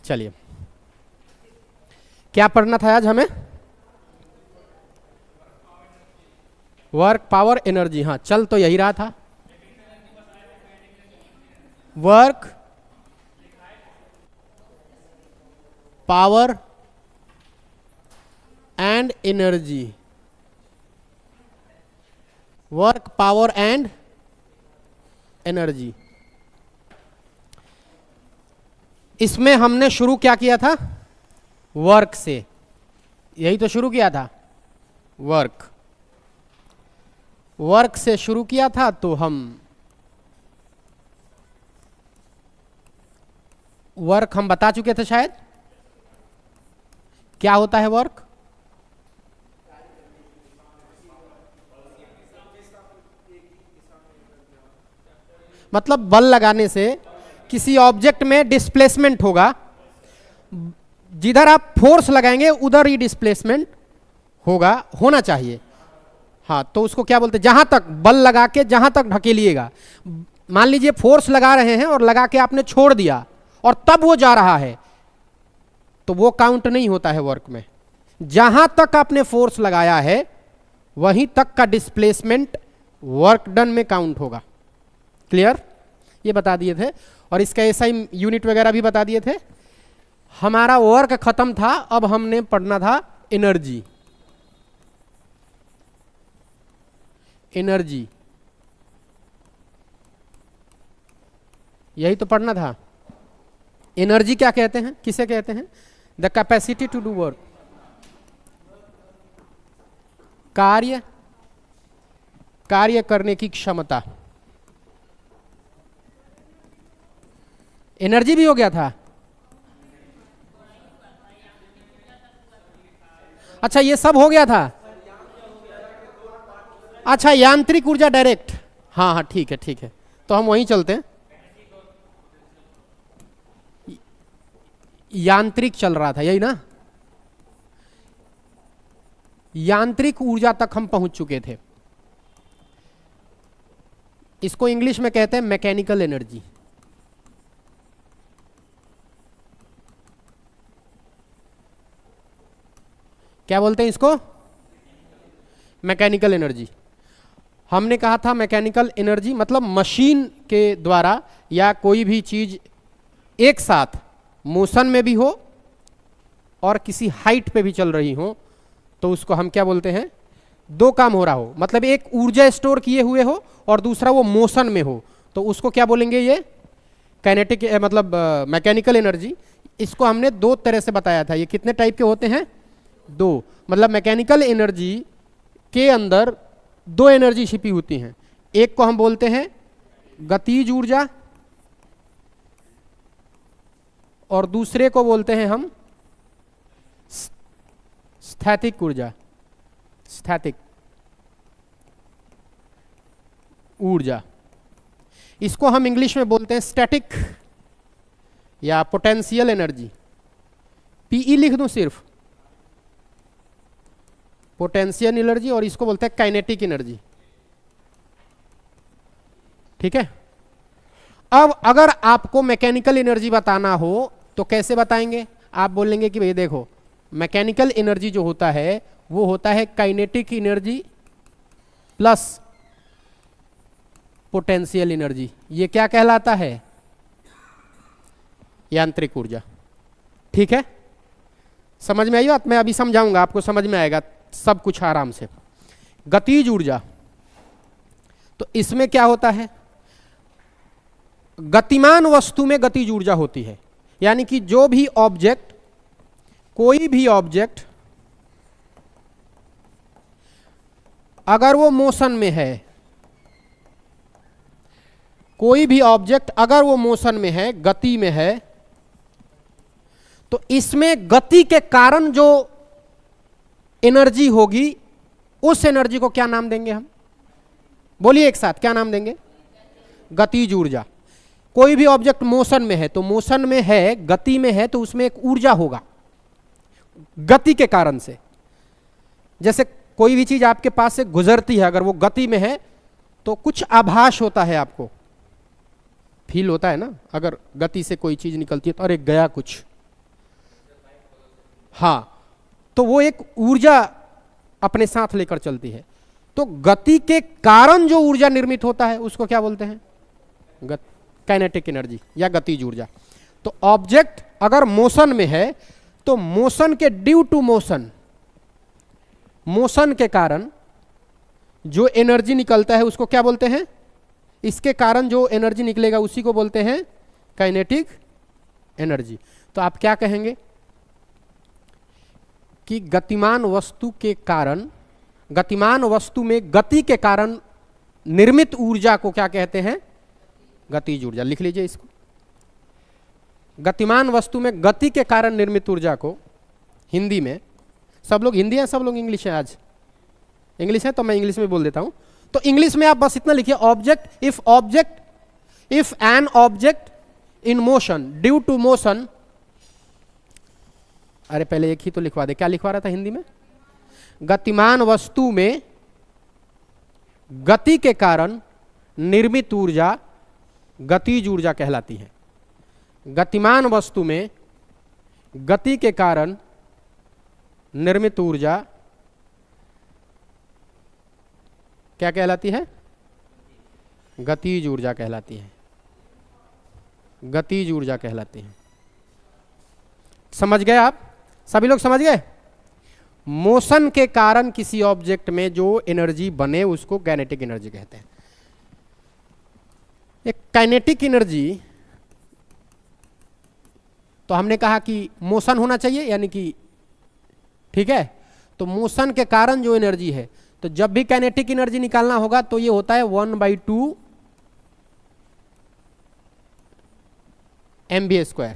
चलिए, क्या पढ़ना था आज हमें? Work, power, energy. हाँ, चल तो यही रहा था। Work, power and energy. Work, power and energy. इसमें हमने शुरू क्या किया था? वर्क से। यही तो शुरू किया था, वर्क। वर्क से शुरू किया था, तो हम वर्क हम बता चुके थे शायद। क्या होता है वर्क? मतलब बल लगाने से किसी ऑब्जेक्ट में डिस्प्लेसमेंट होगा। जिधर आप फोर्स लगाएंगे उधर ही डिस्प्लेसमेंट होगा, होना चाहिए। हाँ, तो उसको क्या बोलते हैं? जहां तक बल लगा के जहां तक ढकेलिएगा। मान लीजिए फोर्स लगा रहे हैं और लगा के आपने छोड़ दिया और तब वो जा रहा है, तो वो काउंट नहीं होता है वर्क में। जहां तक आपने फोर्स लगाया है वहीं तक का डिस्प्लेसमेंट वर्क डन में काउंट होगा। क्लियर? ये बता दिए थे, और इसका एसआई यूनिट वगैरह भी बता दिए थे। हमारा वर्क खत्म था, अब हमने पढ़ना था एनर्जी। एनर्जी, यही तो पढ़ना था। एनर्जी क्या कहते हैं? किसे कहते हैं? The capacity to do work. कार्य, कार्य करने की क्षमता। एनर्जी भी हो गया था। अच्छा, ये सब हो गया था। अच्छा, यांत्रिक ऊर्जा डायरेक्ट। हाँ हाँ, ठीक है ठीक है, तो हम वहीं चलते हैं। यांत्रिक चल रहा था, यही ना? यांत्रिक ऊर्जा तक हम पहुंच चुके थे। इसको इंग्लिश में कहते हैं मैकेनिकल एनर्जी। क्या बोलते हैं इसको? Mechanical energy. हमने कहा था मैकेनिकल एनर्जी मतलब मशीन के द्वारा या कोई भी चीज एक साथ मोशन में भी हो और किसी हाइट पे भी चल रही हो, तो उसको हम क्या बोलते हैं? दो काम हो रहा हो, मतलब एक ऊर्जा स्टोर किए हुए हो और दूसरा वो मोशन में हो, तो उसको क्या बोलेंगे? ये काइनेटिक मतलब मैकेनिकल एनर्जी। इसको हमने दो तरह से बताया था। ये कितने टाइप के होते हैं? दो। मतलब मैकेनिकल एनर्जी के अंदर दो एनर्जी छिपी होती हैं। एक को हम बोलते हैं गतिज ऊर्जा और दूसरे को बोलते हैं हम स्थैतिक ऊर्जा। स्थैतिक ऊर्जा, इसको हम इंग्लिश में बोलते हैं स्टैटिक या पोटेंशियल एनर्जी। पीई लिख दूं सिर्फ, पोटेंशियल एनर्जी, और इसको बोलते हैं काइनेटिक एनर्जी। ठीक है? अब अगर आपको मैकेनिकल एनर्जी बताना हो तो कैसे बताएंगे? आप बोलेंगे कि भाई देखो, मैकेनिकल एनर्जी जो होता है वो होता है kinetic energy plus potential energy. ये क्या कहलाता है? यांत्रिक ऊर्जा। ठीक है? समझ में आई बात? मैं अभी समझाऊंगा, आपको समझ में आएगा सब कुछ आराम से। गतिज ऊर्जा, तो इसमें क्या होता है? गतिमान वस्तु में गतिज ऊर्जा होती है, यानी कि जो भी ऑब्जेक्ट, कोई भी ऑब्जेक्ट अगर वो मोशन में है, कोई भी ऑब्जेक्ट अगर वो मोशन में है, गति में है, तो इसमें गति के कारण जो एनर्जी होगी उस एनर्जी को क्या नाम देंगे हम? बोलिए एक साथ, क्या नाम देंगे? गतिज ऊर्जा। कोई भी ऑब्जेक्ट मोशन में है, तो मोशन में है, गति में है, तो उसमें एक ऊर्जा होगा गति के कारण से। जैसे कोई भी चीज आपके पास से गुजरती है, अगर वो गति में है तो कुछ आभास होता है, आपको फील होता है ना। अगर गति से कोई चीज निकलती है तो अरे गया कुछ, हाँ, तो वो एक ऊर्जा अपने साथ लेकर चलती है। तो गति के कारण जो ऊर्जा निर्मित होता है उसको क्या बोलते हैं? काइनेटिक एनर्जी या गतिज ऊर्जा। तो ऑब्जेक्ट अगर मोशन में है तो मोशन के ड्यू टू मोशन, मोशन के कारण जो एनर्जी निकलता है उसको क्या बोलते हैं? इसके कारण जो एनर्जी निकलेगा उसी को बोलते हैं काइनेटिक एनर्जी। तो आप क्या कहेंगे कि गतिमान वस्तु के कारण, गतिमान वस्तु में गति के कारण निर्मित ऊर्जा को क्या कहते हैं? गतिज ऊर्जा। लिख लीजिए इसको। गतिमान वस्तु में गति के कारण निर्मित ऊर्जा को हिंदी में, सब लोग हिंदी हैं, सब लोग इंग्लिश है? आज इंग्लिश है तो मैं इंग्लिश में बोल देता हूं। तो इंग्लिश में आप बस इतना लिखिए, object, if an object in motion due to motion. अरे पहले एक ही तो लिखवा दे, क्या लिखवा रहा था हिंदी में? गतिमान वस्तु में गति के कारण निर्मित ऊर्जा गतिज ऊर्जा कहलाती है। गतिमान वस्तु में गति के कारण निर्मित ऊर्जा क्या कहलाती है? गतिज ऊर्जा कहलाती है। गतिज ऊर्जा कहलाती है। समझ गए आप? सभी लोग समझ गए? मोशन के कारण किसी ऑब्जेक्ट में जो एनर्जी बने उसको काइनेटिक एनर्जी कहते हैं। एक काइनेटिक एनर्जी, तो हमने कहा कि मोशन होना चाहिए, यानी कि ठीक है। तो मोशन के कारण जो एनर्जी है, तो जब भी काइनेटिक एनर्जी निकालना होगा तो ये होता है 1/2 mv²।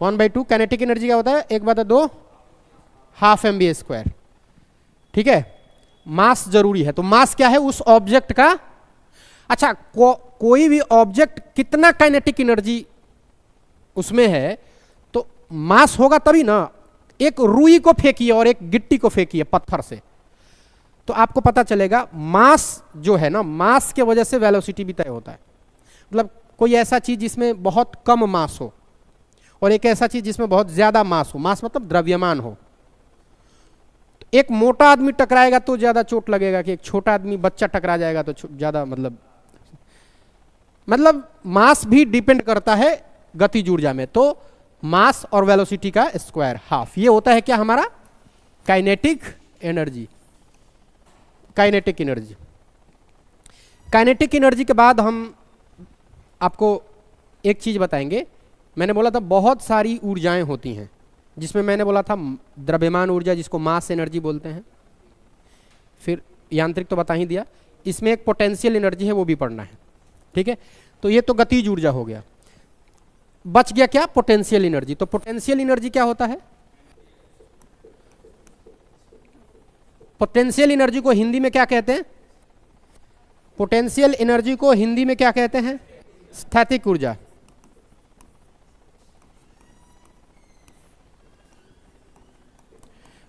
1/2 काइनेटिक एनर्जी क्या होता है? 1/2 हाफ mv²। ठीक है। मास जरूरी है, तो मास क्या है उस ऑब्जेक्ट का? अच्छा, कोई भी ऑब्जेक्ट कितना काइनेटिक एनर्जी उसमें है, तो मास होगा तभी ना। एक रुई को फेंकिए और एक गिट्टी को फेंकिए पत्थर से, तो आपको पता चलेगा मास जो है ना, मास के वजह से वेलोसिटी भी तय होता है। मतलब कोई ऐसा चीज जिसमें बहुत कम मास हो और एक ऐसा चीज जिसमें बहुत ज्यादा मास हो, मास मतलब द्रव्यमान हो। तो एक मोटा आदमी टकराएगा तो ज्यादा चोट लगेगा कि एक छोटा आदमी, बच्चा टकरा जाएगा तो ज्यादा, मतलब मास भी डिपेंड करता है गतिज ऊर्जा में। तो मास और वेलोसिटी का स्क्वायर हाफ, ये होता है क्या हमारा? Kinetic energy. Kinetic energy. Kinetic energy के बाद हम आपको एक चीज बताएंगे। मैंने बोला था बहुत सारी ऊर्जाएं होती हैं, जिसमें मैंने बोला था द्रव्यमान ऊर्जा जिसको मास एनर्जी बोलते हैं, फिर यांत्रिक तो बता ही दिया। इसमें एक पोटेंशियल एनर्जी है, वो भी पढ़ना है। ठीक है। तो ये तो गतिज ऊर्जा हो गया। बच गया क्या? Potential energy. तो पोटेंशियल एनर्जी क्या होता है? पोटेंशियल एनर्जी को हिंदी में क्या कहते हैं? पोटेंशियल एनर्जी को हिंदी में क्या कहते हैं? स्थैतिक ऊर्जा।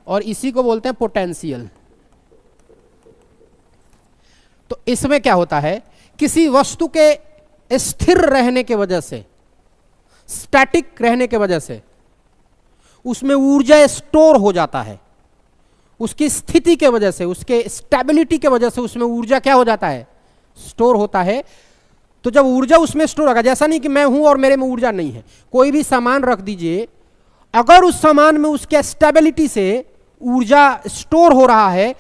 और इसी को बोलते हैं पोटेंशियल। तो इसमें क्या होता है? किसी वस्तु के स्थिर रहने के वजह से, स्टैटिक रहने के वजह से उसमें ऊर्जा स्टोर हो जाता है। उसकी स्थिति के वजह से, उसके स्टेबिलिटी के वजह से उसमें ऊर्जा क्या हो जाता है? स्टोर होता है। तो जब ऊर्जा उसमें स्टोर होगा, जैसा नहीं कि मैं हूं और मेरे में ऊर्जा नहीं है, कोई भी सामान रख दीजिए, अगर उस सामान में उसके स्टेबिलिटी से ऊर्जा स्टोर हो रहा है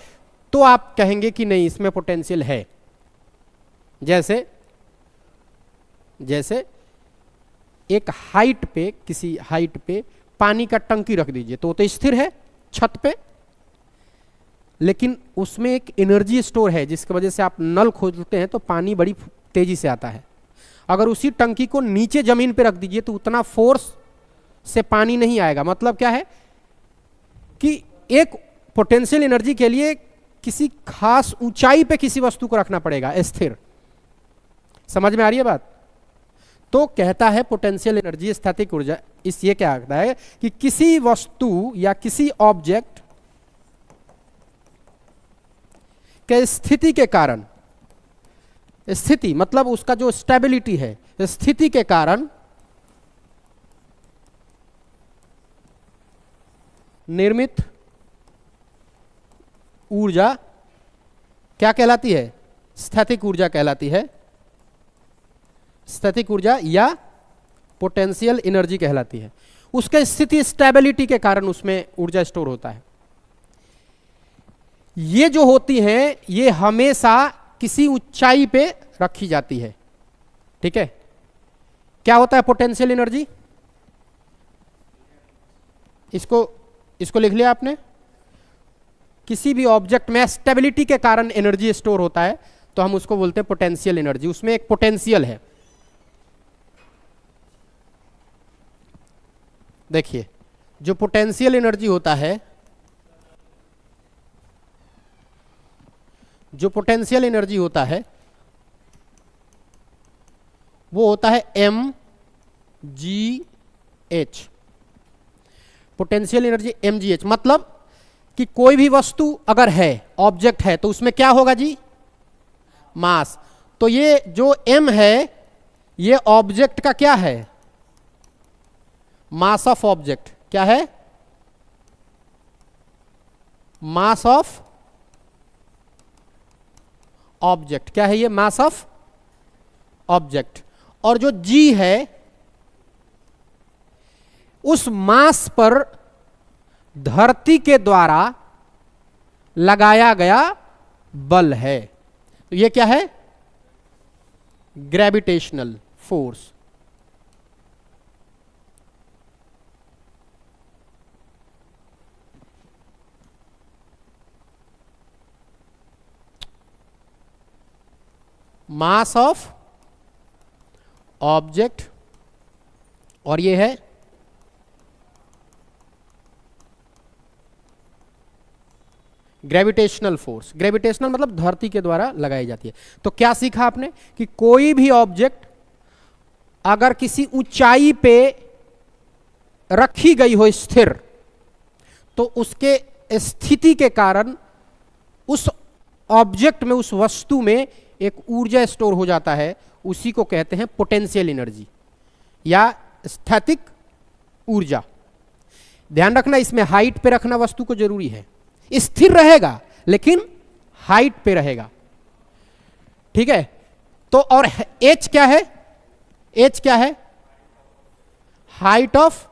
तो आप कहेंगे कि नहीं इसमें पोटेंशियल है। जैसे एक हाइट पे, किसी हाइट पे पानी का टंकी रख दीजिए तो वो तो स्थिर है छत पे, लेकिन उसमें एक एनर्जी स्टोर है जिसकी वजह से आप नल खोलते हैं तो पानी बड़ी तेजी से आता है। अगर उसी टंकी को नीचे जमीन पे रख दीजिए तो उतना फोर्स से पानी नहीं आएगा। मतलब क्या है कि एक पोटेंशियल एनर्जी के लिए किसी खास ऊंचाई पे किसी वस्तु को रखना पड़ेगा स्थिर। समझ में आ रही है बात? तो कहता है पोटेंशियल एनर्जी, स्थैतिक ऊर्जा, इस ये क्या कहता है कि किसी वस्तु या किसी ऑब्जेक्ट के स्थिति के कारण, स्थिति मतलब उसका जो स्टेबिलिटी है, स्थिति के कारण निर्मित ऊर्जा क्या कहलाती है? स्थैतिक ऊर्जा कहलाती है। स्थैतिक ऊर्जा या पोटेंशियल एनर्जी कहलाती है। उसके स्थिति स्टेबिलिटी के कारण उसमें ऊर्जा स्टोर होता है। ये जो होती हैं ये हमेशा किसी ऊंचाई पे रखी जाती है। ठीक है, क्या होता है पोटेंशियल एनर्जी? इसको लिख लिया आपने। किसी भी ऑब्जेक्ट में स्टेबिलिटी के कारण एनर्जी स्टोर होता है तो हम उसको बोलते हैं पोटेंशियल एनर्जी। उसमें एक पोटेंशियल है। देखिए, जो पोटेंशियल एनर्जी होता है, जो पोटेंशियल एनर्जी होता है वो होता है mgh। पोटेंशियल एनर्जी mgh, मतलब कि कोई भी वस्तु अगर है, ऑब्जेक्ट है, तो उसमें क्या होगा जी? मास। तो ये जो m है ये ऑब्जेक्ट का क्या है? Mass of object. क्या है? Mass of object. क्या है ये? Mass of object. और जो g है उस मास पर धरती के द्वारा लगाया गया बल है। तो ये क्या है? Gravitational force. Mass of object और ये है ग्रेविटेशनल फोर्स। ग्रेविटेशनल मतलब धरती के द्वारा लगाई जाती है। तो क्या सीखा आपने कि कोई भी ऑब्जेक्ट अगर किसी ऊंचाई पे रखी गई हो स्थिर, तो उसके स्थिति के कारण उस ऑब्जेक्ट में, उस वस्तु में एक ऊर्जा स्टोर हो जाता है। उसी को कहते हैं पोटेंशियल एनर्जी या स्थैतिक ऊर्जा। ध्यान रखना, इसमें हाइट पे रखना वस्तु को जरूरी है। स्थिर रहेगा लेकिन हाइट पे रहेगा। ठीक है, तो और h क्या है? h क्या है? हाइट ऑफ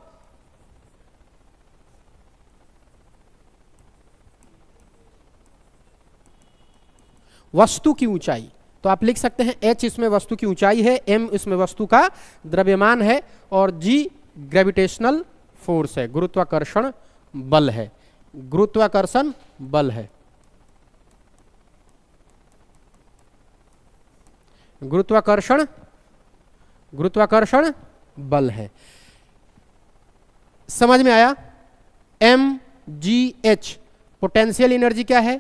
वस्तु की ऊंचाई। तो आप लिख सकते हैं h इसमें वस्तु की ऊंचाई है, m इसमें वस्तु का द्रव्यमान है और g ग्रेविटेशनल फोर्स है, गुरुत्वाकर्षण बल है। गुरुत्वाकर्षण बल है। गुरुत्वाकर्षण बल है। समझ में आया? mgh पोटेंशियल एनर्जी क्या है?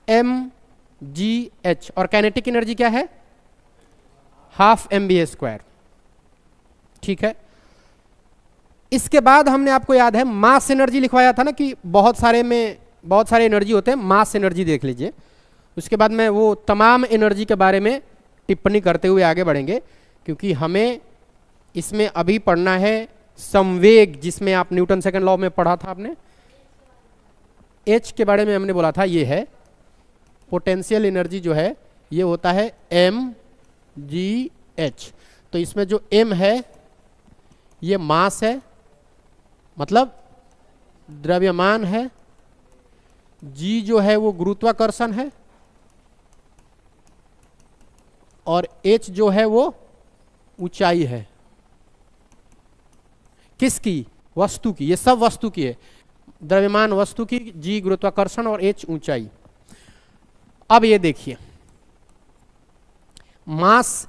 mgh। और काइनेटिक एनर्जी क्या है? Half mv²। ठीक है, इसके बाद हमने आपको याद है मास एनर्जी लिखवाया था ना कि बहुत सारे एनर्जी होते हैं। मास एनर्जी देख लीजिए। उसके बाद में वो तमाम एनर्जी के बारे में टिप्पणी करते हुए आगे बढ़ेंगे, क्योंकि हमें इसमें अभी पढ़ना है संवेग, जिसमें आप न्यूटन सेकंड लॉ में पढ़ा था आपने। h के बारे में हमने बोला था ये है पोटेंशियल एनर्जी, जो है ये होता है mgh। तो इसमें जो m है ये मास है, मतलब द्रव्यमान है। g जो है वो गुरुत्वाकर्षण है और h जो है वो ऊंचाई है। किसकी? वस्तु की। ये सब वस्तु की है। द्रव्यमान वस्तु की, g गुरुत्वाकर्षण और h ऊंचाई। अब ये देखिए, मास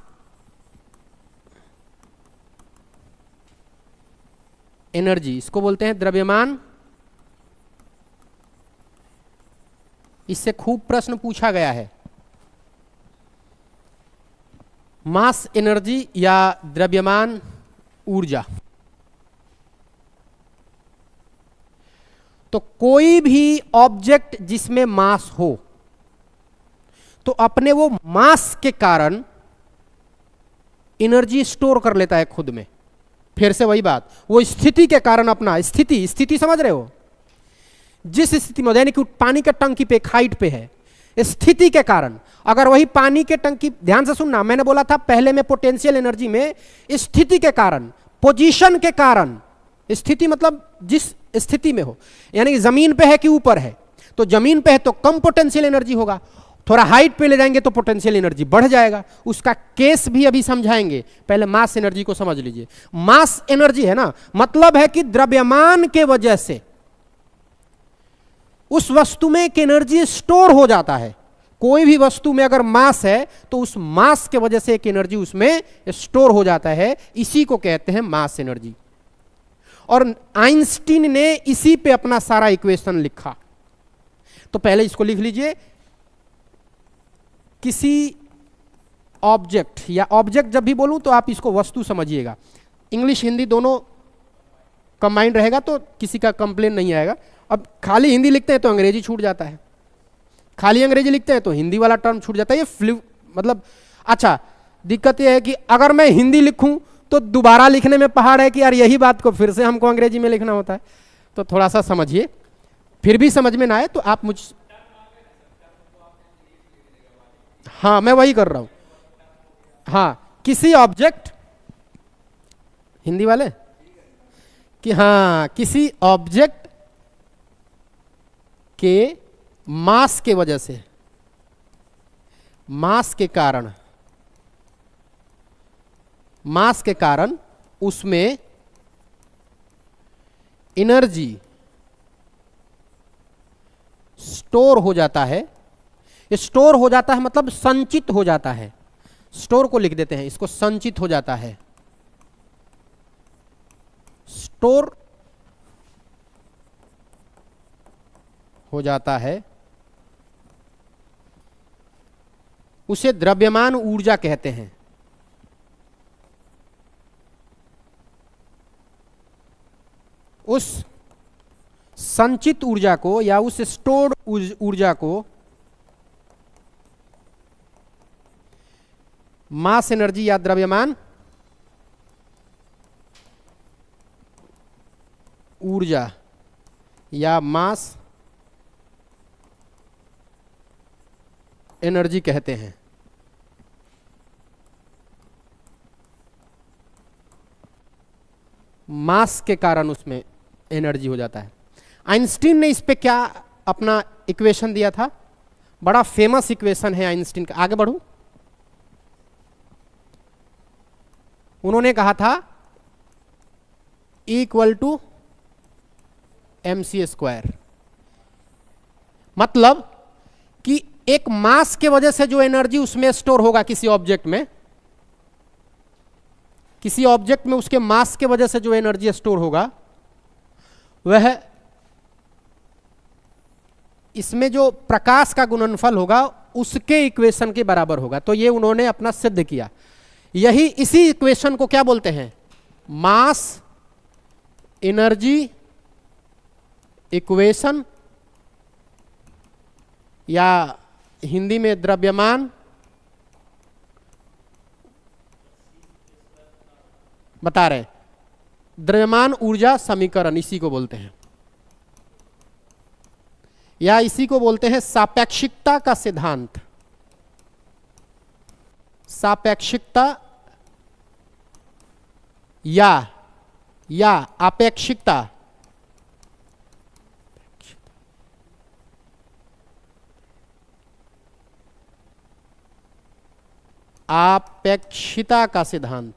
एनर्जी, इसको बोलते हैं द्रव्यमान। इससे खूब प्रश्न पूछा गया है। मास एनर्जी या द्रव्यमान ऊर्जा। तो कोई भी ऑब्जेक्ट जिसमें मास हो, तो अपने वो मास के कारण एनर्जी स्टोर कर लेता है खुद में। फिर से वही बात, वो स्थिति के कारण अपना स्थिति समझ रहे हो? जिस स्थिति में, यानी कि पानी के टंकी पे एक हाइट पे है, स्थिति के कारण, अगर वही पानी के टंकी, ध्यान से सुनना, मैंने बोला था पहले में पोटेंशियल एनर्जी में स्थिति के कारण, पोजीशन के कारण, स्थिति मतलब जिस स्थिति में हो, यानी जमीन पे है कि ऊपर है, तो जमीन पे है तो कम पोटेंशियल एनर्जी होगा, थोड़ा हाइट पे ले जाएंगे तो पोटेंशियल एनर्जी बढ़ जाएगा। उसका केस भी अभी समझाएंगे, पहले मास एनर्जी को समझ लीजिए। मास एनर्जी है ना, मतलब है कि द्रव्यमान के वजह से उस वस्तु में एक एनर्जी स्टोर हो जाता है। कोई भी वस्तु में अगर मास है तो उस मास के वजह से एक एनर्जी उसमें स्टोर हो जाता है, इसी को कहते हैं मास एनर्जी। और आइंस्टीन ने इसी पे अपना सारा इक्वेशन लिखा। तो पहले इसको लिख लीजिए, किसी ऑब्जेक्ट, या ऑब्जेक्ट जब भी बोलूं तो आप इसको वस्तु समझिएगा, इंग्लिश हिंदी दोनों कंबाइंड रहेगा तो किसी का कंप्लेन नहीं आएगा। अब खाली हिंदी लिखते हैं तो अंग्रेजी छूट जाता है, खाली अंग्रेजी लिखते हैं तो हिंदी वाला टर्म छूट जाता है, ये मतलब अच्छा, दिक्कत ये है कि अगर मैं हिंदी लिखूं तो दोबारा लिखने में पहाड़ है कि यार यही बात को फिर से हमको अंग्रेजी में लिखना होता है। तो थोड़ा सा समझिए, फिर भी समझ में ना आए तो आप मुझ, हाँ मैं वही कर रहा हूं। हाँ, किसी ऑब्जेक्ट, हिंदी वाले कि हाँ, किसी ऑब्जेक्ट के मास के वजह से, मास के कारण, मास के कारण उसमें एनर्जी स्टोर हो जाता है। स्टोर हो जाता है मतलब संचित हो जाता है, स्टोर को लिख देते हैं, इसको संचित हो जाता है, स्टोर हो जाता है, उसे द्रव्यमान ऊर्जा कहते हैं। उस संचित ऊर्जा को या उस स्टोर्ड ऊर्जा को मास एनर्जी या द्रव्यमान ऊर्जा या मास एनर्जी कहते हैं। मास के कारण उसमें एनर्जी हो जाता है। आइंस्टीन ने इस पे क्या अपना इक्वेशन दिया था, बड़ा फेमस इक्वेशन है आइंस्टीन का, आगे बढ़ूं। उन्होंने कहा था इक्वल टू mc², मतलब कि एक मास के वजह से जो एनर्जी उसमें स्टोर होगा किसी ऑब्जेक्ट में, किसी ऑब्जेक्ट में उसके मास के वजह से जो एनर्जी स्टोर होगा वह इसमें जो प्रकाश का गुणनफल होगा उसके इक्वेशन के बराबर होगा। तो ये उन्होंने अपना सिद्ध किया। यही इसी इक्वेशन को क्या बोलते हैं, मास एनर्जी इक्वेशन, या हिंदी में द्रव्यमान, बता रहे द्रव्यमान ऊर्जा समीकरण, इसी को बोलते हैं, या इसी को बोलते हैं सापेक्षिकता का सिद्धांत। सापेक्षिकता या अपेक्षिकता, अपेक्षिता का सिद्धांत,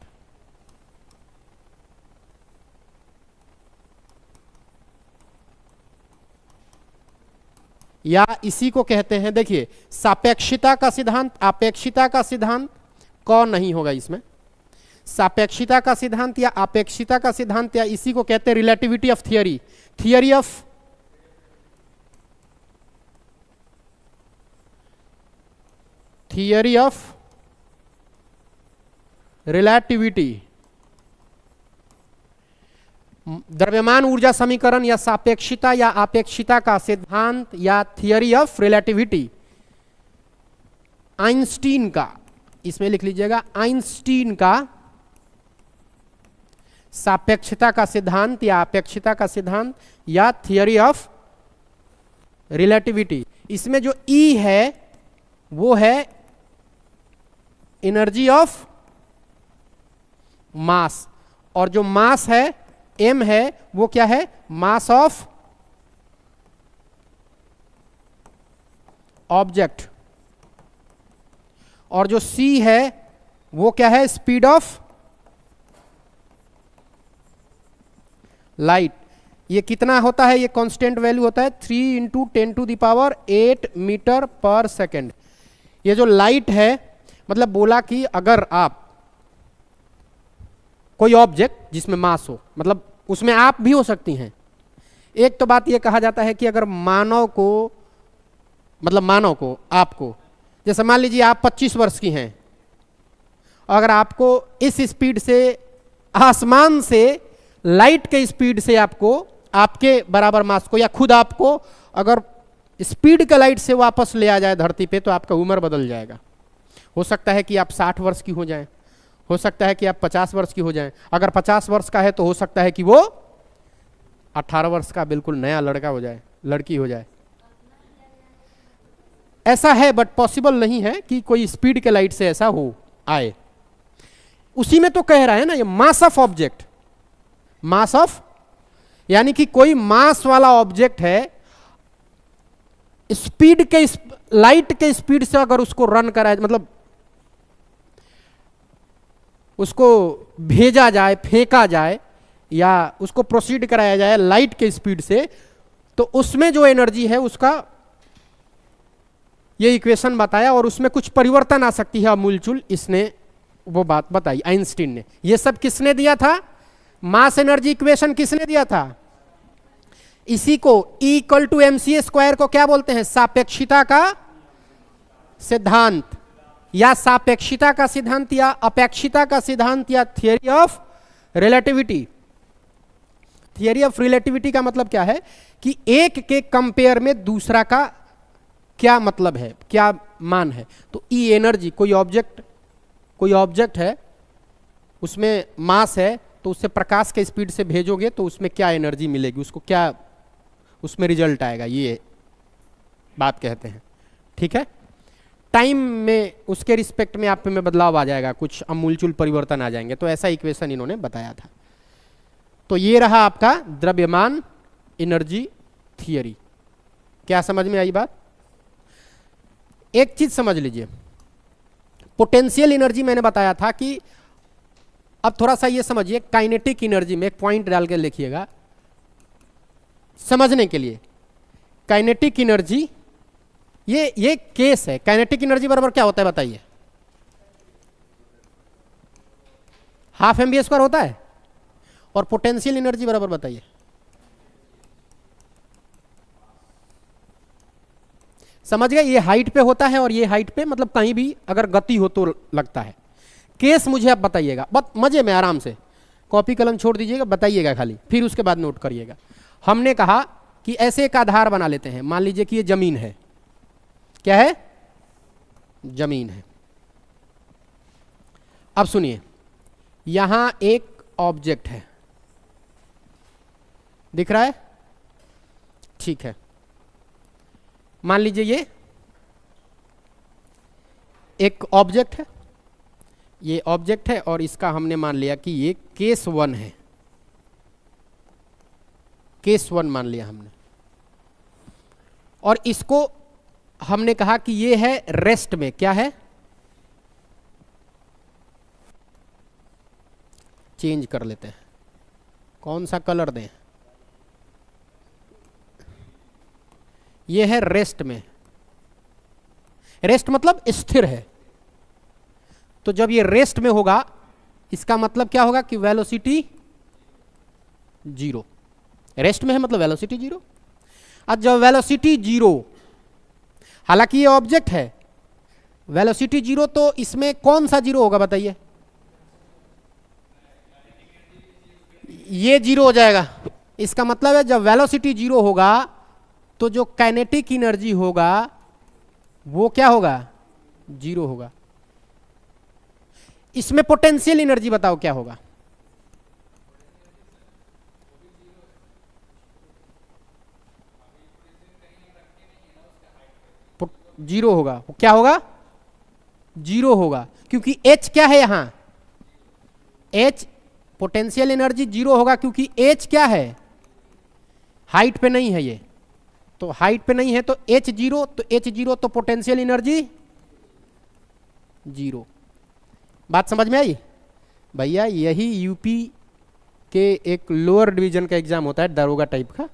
या इसी को कहते हैं, देखिए सापेक्षिता का सिद्धांत, अपेक्षिता का सिद्धांत कौन नहीं होगा इसमें, सापेक्षिता का सिद्धांत या अपेक्षिता का सिद्धांत, या इसी को कहते हैं relativity of theory, theory of relativity. द्रव्यमान ऊर्जा समीकरण या सापेक्षिता या अपेक्षिता का सिद्धांत या थियरी ऑफ रिलेटिविटी आइंस्टीन का, इसमें लिख लीजिएगा आइंस्टीन का सापेक्षिता का सिद्धांत या अपेक्षिता का सिद्धांत या थियरी ऑफ रिलेटिविटी। इसमें जो E है वो है एनर्जी ऑफ मास, और जो मास है m है वो क्या है, मास ऑफ ऑब्जेक्ट, और जो c है वो क्या है, स्पीड ऑफ लाइट। ये कितना होता है, ये कांस्टेंट वैल्यू होता है 3 इंटू 10⁸ मीटर पर सेकेंड। ये जो लाइट है, मतलब बोला कि अगर आप कोई ऑब्जेक्ट जिसमें मास हो, मतलब उसमें आप भी हो सकती हैं। एक तो बात ये कहा जाता है कि अगर मानव को, मतलब मानव को, आपको, जैसे मान लीजिए आप 25 वर्ष की हैं, अगर आपको इस स्पीड से, आसमान से लाइट के स्पीड से आपको, आपके बराबर मास को, या खुद आपको अगर स्पीड का लाइट से वापस ले आ जाए धरती पे, तो आपका उम्र बदल जाएगा। हो सकता है कि आप 60 वर्ष की हो जाएं, हो सकता है कि आप 50 वर्ष की हो जाएं। अगर 50 वर्ष का है तो हो सकता है कि वो 18 वर्ष का बिल्कुल नया लड़का हो जाए, लड़की हो जाए। ऐसा है, बट पॉसिबल नहीं है कि कोई स्पीड के लाइट से ऐसा हो आए। उसी में तो कह रहा है ना ये mass of object, mass of, यानी कि कोई मास वाला ऑब्जेक्ट है, स्पीड के, लाइट के स्पीड से अगर उसको रन कराए, मतलब उसको भेजा जाए, फेंका जाए, या उसको प्रोसीड कराया जाए लाइट के स्पीड से, तो उसमें जो एनर्जी है उसका ये इक्वेशन बताया, और उसमें कुछ परिवर्तन आ सकती है अमूलचूल, इसने वो बात बताई आइंस्टीन ने। ये सब किसने दिया था, मास एनर्जी इक्वेशन किसने दिया था? इसी को E इक्वल टू mc² को क्या बोलते हैं, सापेक्षिता का सिद्धांत, या सापेक्षिता का सिद्धांत, या अपेक्षिता का सिद्धांत, या theory of relativity. Theory of relativity का मतलब क्या है कि एक के कंपेयर में दूसरा का क्या मतलब है, क्या मान है। तो E एनर्जी, कोई ऑब्जेक्ट है, उसमें मास है, तो उससे प्रकाश के स्पीड से भेजोगे तो उसमें क्या एनर्जी मिलेगी, उसको क्या उसमें रिजल्ट आएगा, ये बात कहते हैं। ठीक है, टाइम में उसके रिस्पेक्ट में आप में बदलाव आ जाएगा, कुछ अमूलचूल परिवर्तन आ जाएंगे। तो ऐसा इक्वेशन इन्होंने बताया था। तो ये रहा आपका द्रव्यमान एनर्जी थियरी। क्या समझ में आई बात? एक चीज समझ लीजिए, पोटेंशियल एनर्जी मैंने बताया था कि, अब थोड़ा सा ये समझिए, काइनेटिक एनर्जी में एक पॉइंट डाल के लिखिएगा समझने के लिए। काइनेटिक एनर्जी, ये केस है। काइनेटिक एनर्जी बराबर क्या होता है बताइए? हाफ mv² होता है। और पोटेंशियल एनर्जी बराबर बताइए? समझ गए? ये हाइट पे होता है और ये हाइट पे, मतलब कहीं भी अगर गति हो तो लगता है। केस मुझे आप बताइएगा, बहुत मजे में, आराम से कॉपी कलम छोड़ दीजिएगा, बताइएगा खाली, फिर उसके बाद नोट करिएगा। हमने कहा कि ऐसे एक आधार बना लेते हैं, मान लीजिए कि ये जमीन है। क्या है? जमीन है। अब सुनिए, यहां एक ऑब्जेक्ट है, दिख रहा है? ठीक है, मान लीजिए ये एक ऑब्जेक्ट है, ये ऑब्जेक्ट है, और इसका हमने मान लिया कि ये केस 1 है। केस 1 मान लिया हमने, और इसको हमने कहा कि ये है रेस्ट में। क्या है? चेंज कर लेते हैं, कौन सा कलर दें? ये है रेस्ट में। रेस्ट मतलब स्थिर है। तो जब ये रेस्ट में होगा, इसका मतलब क्या होगा कि वेलोसिटी 0। रेस्ट में है मतलब वेलोसिटी 0। अब जब वेलोसिटी 0, हालांकि ये ऑब्जेक्ट है, वेलोसिटी 0, तो इसमें कौन सा 0 होगा बताइए? ये 0 हो जाएगा। इसका मतलब है जब वेलोसिटी 0 होगा तो जो काइनेटिक एनर्जी होगा वो क्या होगा? 0 होगा। इसमें पोटेंशियल एनर्जी बताओ क्या होगा? जीरो होगा। क्या होगा? जीरो होगा, क्योंकि H क्या है यहां? H पोटेंशियल एनर्जी जीरो होगा, क्योंकि H क्या है? हाइट पे नहीं है ये, तो हाइट पे नहीं है तो H जीरो, तो H जीरो तो पोटेंशियल एनर्जी जीरो। बात समझ में आई भैया? यही यूपी के एक लोअर डिवीजन का एग्जाम होता है, दरोगा टाइप का,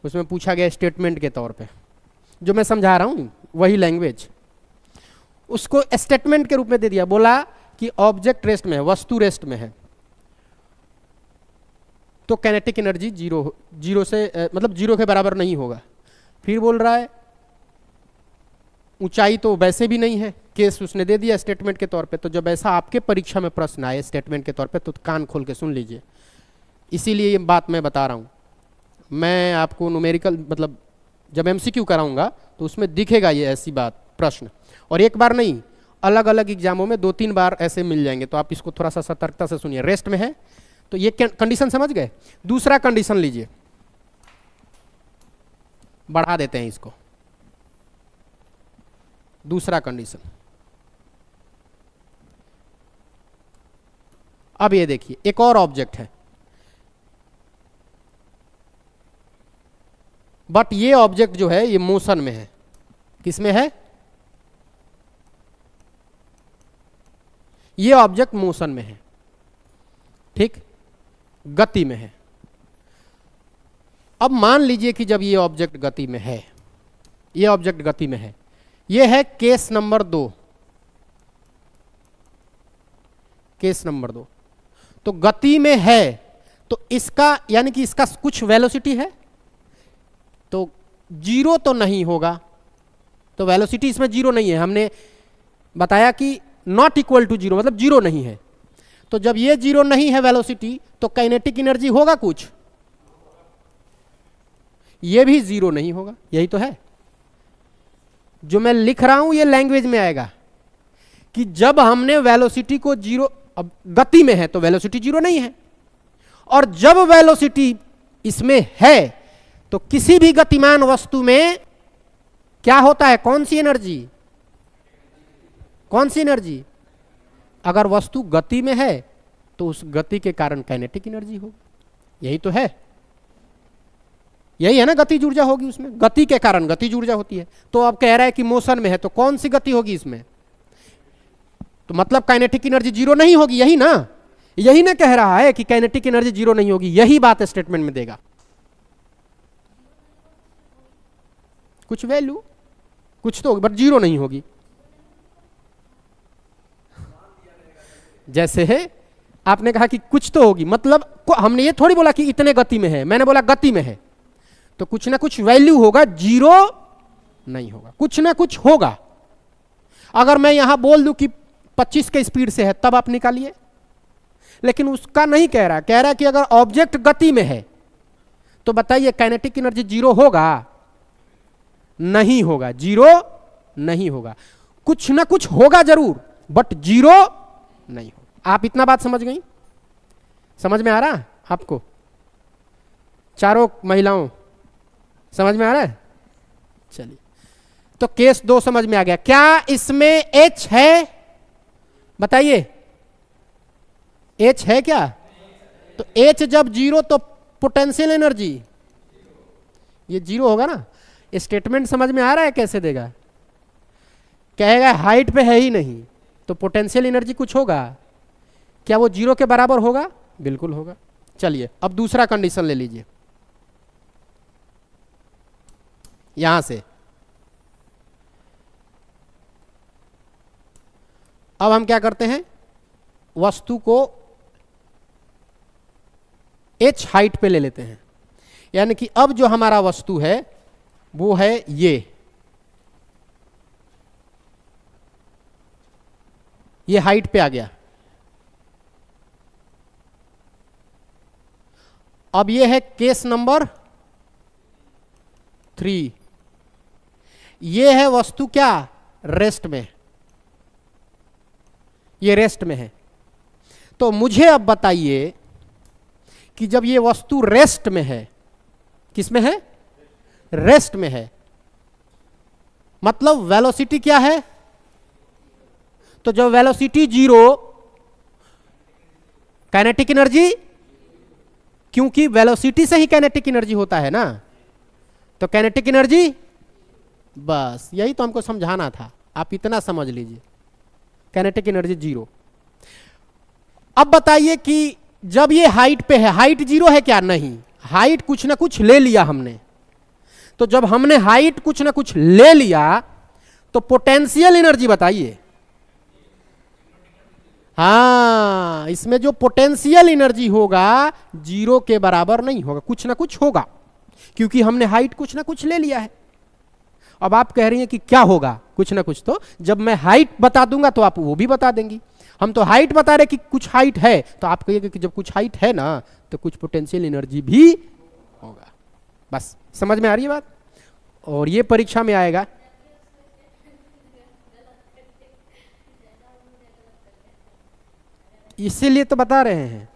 उसमें पूछा गया स्टेटमेंट के तौर पे, जो मैं समझा रहा हूं वही लैंग्वेज, उसको स्टेटमेंट के रूप में दे दिया। बोला कि ऑब्जेक्ट रेस्ट में है, वस्तु रेस्ट में है, तो काइनेटिक एनर्जी जीरो से मतलब जीरो के बराबर नहीं होगा। फिर बोल रहा है ऊंचाई तो वैसे भी नहीं है, केस उसने दे दिया स्टेटमेंट के तौर पे। तो जब ऐसा आपके परीक्षा में प्रश्न आए स्टेटमेंट के तौर पे, तो कान खोल के सुन लीजिए, इसीलिए ये बात मैं बता रहा हूं। मैं आपको न्यूमेरिकल मतलब जब एमसीक्यू कराऊंगा तो उसमें दिखेगा ये ऐसी बात प्रश्न, और एक बार नहीं, अलग अलग एग्जामों में 2-3 बार ऐसे मिल जाएंगे, तो आप इसको थोड़ा सा सतर्कता से सुनिए। रेस्ट में है तो ये कंडीशन समझ गए। दूसरा कंडीशन लीजिए, बढ़ा देते हैं इसको। दूसरा कंडीशन, अब ये देखिए एक और ऑब्जेक्ट है, बट ये ऑब्जेक्ट जो है ये मोशन में है। किसमें है? ये ऑब्जेक्ट मोशन में है, ठीक, गति में है। अब मान लीजिए कि जब ये ऑब्जेक्ट गति में है, ये ऑब्जेक्ट गति में है, ये है केस नंबर 2। केस नंबर 2, तो गति में है तो इसका यानी कि इसका कुछ वेलोसिटी है, तो जीरो तो नहीं होगा, तो वेलोसिटी इसमें जीरो नहीं है। हमने बताया कि नॉट इक्वल टू जीरो मतलब जीरो नहीं है। तो जब ये जीरो नहीं है वेलोसिटी, तो काइनेटिक एनर्जी होगा कुछ, ये भी जीरो नहीं होगा। यही तो है जो मैं लिख रहा हूं, ये लैंग्वेज में आएगा कि जब हमने वेलोसिटी को जीरो, अब गति में है तो वेलोसिटी जीरो नहीं है, और जब वेलोसिटी इसमें है तो किसी भी गतिमान वस्तु में क्या होता है? कौन सी एनर्जी? कौन सी एनर्जी? अगर वस्तु गति में है तो उस गति के कारण काइनेटिक एनर्जी होगी। यही तो है, यही है ना, गतिज ऊर्जा होगी उसमें, गति के कारण गतिज ऊर्जा होती है। तो अब कह रहा है कि मोशन में है तो कौन सी गति होगी इसमें? तो मतलब काइनेटिक एनर्जी जीरो नहीं होगी, यही ना? यही ना कह रहा है कि काइनेटिक एनर्जी जीरो नहीं होगी, यही बात स्टेटमेंट में देगा। कुछ वैल्यू कुछ तो होगी, बट जीरो नहीं होगी। जैसे है आपने कहा कि कुछ तो होगी, मतलब हमने ये थोड़ी बोला कि इतने गति में है, मैंने बोला गति में है, तो कुछ ना कुछ वैल्यू होगा, जीरो नहीं होगा, कुछ ना कुछ होगा। अगर मैं यहां बोल दूं कि 25 के स्पीड से है, तब आप निकालिए, लेकिन उसका नहीं कह रहा, कह रहा कि अगर ऑब्जेक्ट गति में है तो बताइए काइनेटिक एनर्जी जीरो होगा? नहीं होगा, जीरो नहीं होगा। कुछ ना कुछ होगा जरूर, बट जीरो नहीं होगा। आप इतना बात समझ गई? समझ में आ रहा आपको? चारों महिलाओं समझ में आ रहा है? चलिए, तो केस 2 समझ में आ गया। क्या इसमें H है? बताइए, H है क्या? तो H जब जीरो तो पोटेंशियल एनर्जी ये जीरो होगा ना। स्टेटमेंट समझ में आ रहा है कैसे देगा? कहेगा हाइट पे है ही नहीं, तो पोटेंशियल एनर्जी कुछ होगा, क्या वो जीरो के बराबर होगा? बिल्कुल होगा। चलिए अब दूसरा कंडीशन ले लीजिए, यहां से अब हम क्या करते हैं, वस्तु को h हाइट पे ले लेते हैं, यानी कि अब जो हमारा वस्तु है वो है ये हाइट पे आ गया। अब ये है केस नंबर 3, ये है वस्तु क्या? रेस्ट में, ये रेस्ट में है। तो मुझे अब बताइए कि जब ये वस्तु रेस्ट में है, किस में है? रेस्ट में है, मतलब वेलोसिटी क्या है? तो जब वेलोसिटी जीरो, काइनेटिक एनर्जी, क्योंकि वेलोसिटी से ही काइनेटिक एनर्जी होता है ना, तो काइनेटिक एनर्जी, बस यही तो हमको समझाना था, आप इतना समझ लीजिए, काइनेटिक एनर्जी जीरो। अब बताइए कि जब ये हाइट पे है, हाइट जीरो है क्या? नहीं, हाइट कुछ ना कुछ ले लिया हमने। तो जब हमने हाइट कुछ ना कुछ ले लिया तो पोटेंशियल एनर्जी बताइए। हाँ, इसमें जो पोटेंशियल एनर्जी होगा जीरो के बराबर नहीं होगा, कुछ ना कुछ होगा, क्योंकि हमने हाइट कुछ ना कुछ ले लिया है। अब आप कह रही हैं कि क्या होगा? कुछ ना कुछ तो जब मैं हाइट बता दूंगा तो आप वो भी बता देंगी। हम तो हाइट बता रहे कि कुछ हाइट है, तो आप कहिएगा कि जब कुछ हाइट है ना तो कुछ पोटेंशियल एनर्जी भी होगा। बस समझ में आ रही है बात? और ये परीक्षा में आएगा। इसीलिए तो बता रहे हैं।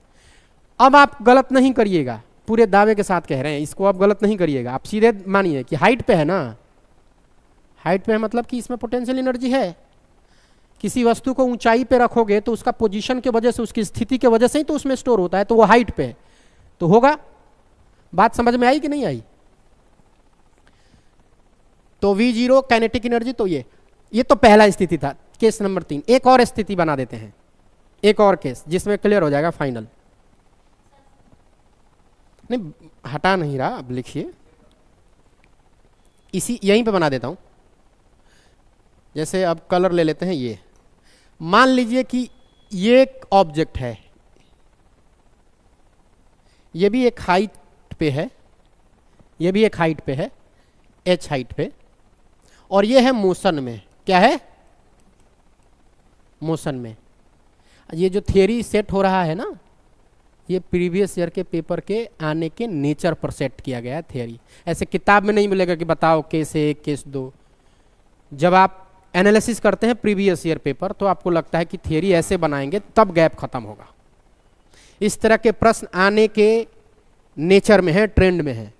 अब आप गलत नहीं करिएगा, पूरे दावे के साथ कह रहे हैं, इसको आप गलत नहीं करिएगा। आप सीधे मानिए कि हाइट पे है ना, हाइट पे है मतलब कि इसमें पोटेंशियल एनर्जी है। किसी वस्तु को ऊंचाई पे रखोगे तो उसका पोजीशन के वजह से, उसकी स्थिति के वजह से ही तो उसमें स्टोर होता है, तो वो हाइट पे है तो होगा। बात समझ में आई कि नहीं आई? तो V जीरो काइनेटिक एनर्जी, तो ये तो पहला स्थिति था, केस नंबर 3। एक और स्थिति बना देते हैं, एक और केस जिसमें क्लियर हो जाएगा फाइनल। नहीं हटा नहीं रहा, अब लिखिए, इसी यहीं पे बना देता हूं। जैसे अब कलर ले लेते हैं। ये मान लीजिए कि ये एक ऑब्जेक्ट है, ये भी एक हाइट पे है, ये भी एक हाइट पे है, h हाइट पे, और ये है मोशन में। क्या है? मोशन में। ये जो थियरी सेट हो रहा है ना, ये प्रीवियस ईयर के पेपर के आने के नेचर पर सेट किया गया है थियरी। ऐसे किताब में नहीं मिलेगा कि बताओ केस 1 केस 2। जब आप एनालिसिस करते हैं प्रीवियस ईयर पेपर तो आपको लगता है कि थियरी ऐसे बनाएंगे तब गैप खत्म होगा। इस तरह के प्रश्न आने के नेचर में है, ट्रेंड में है।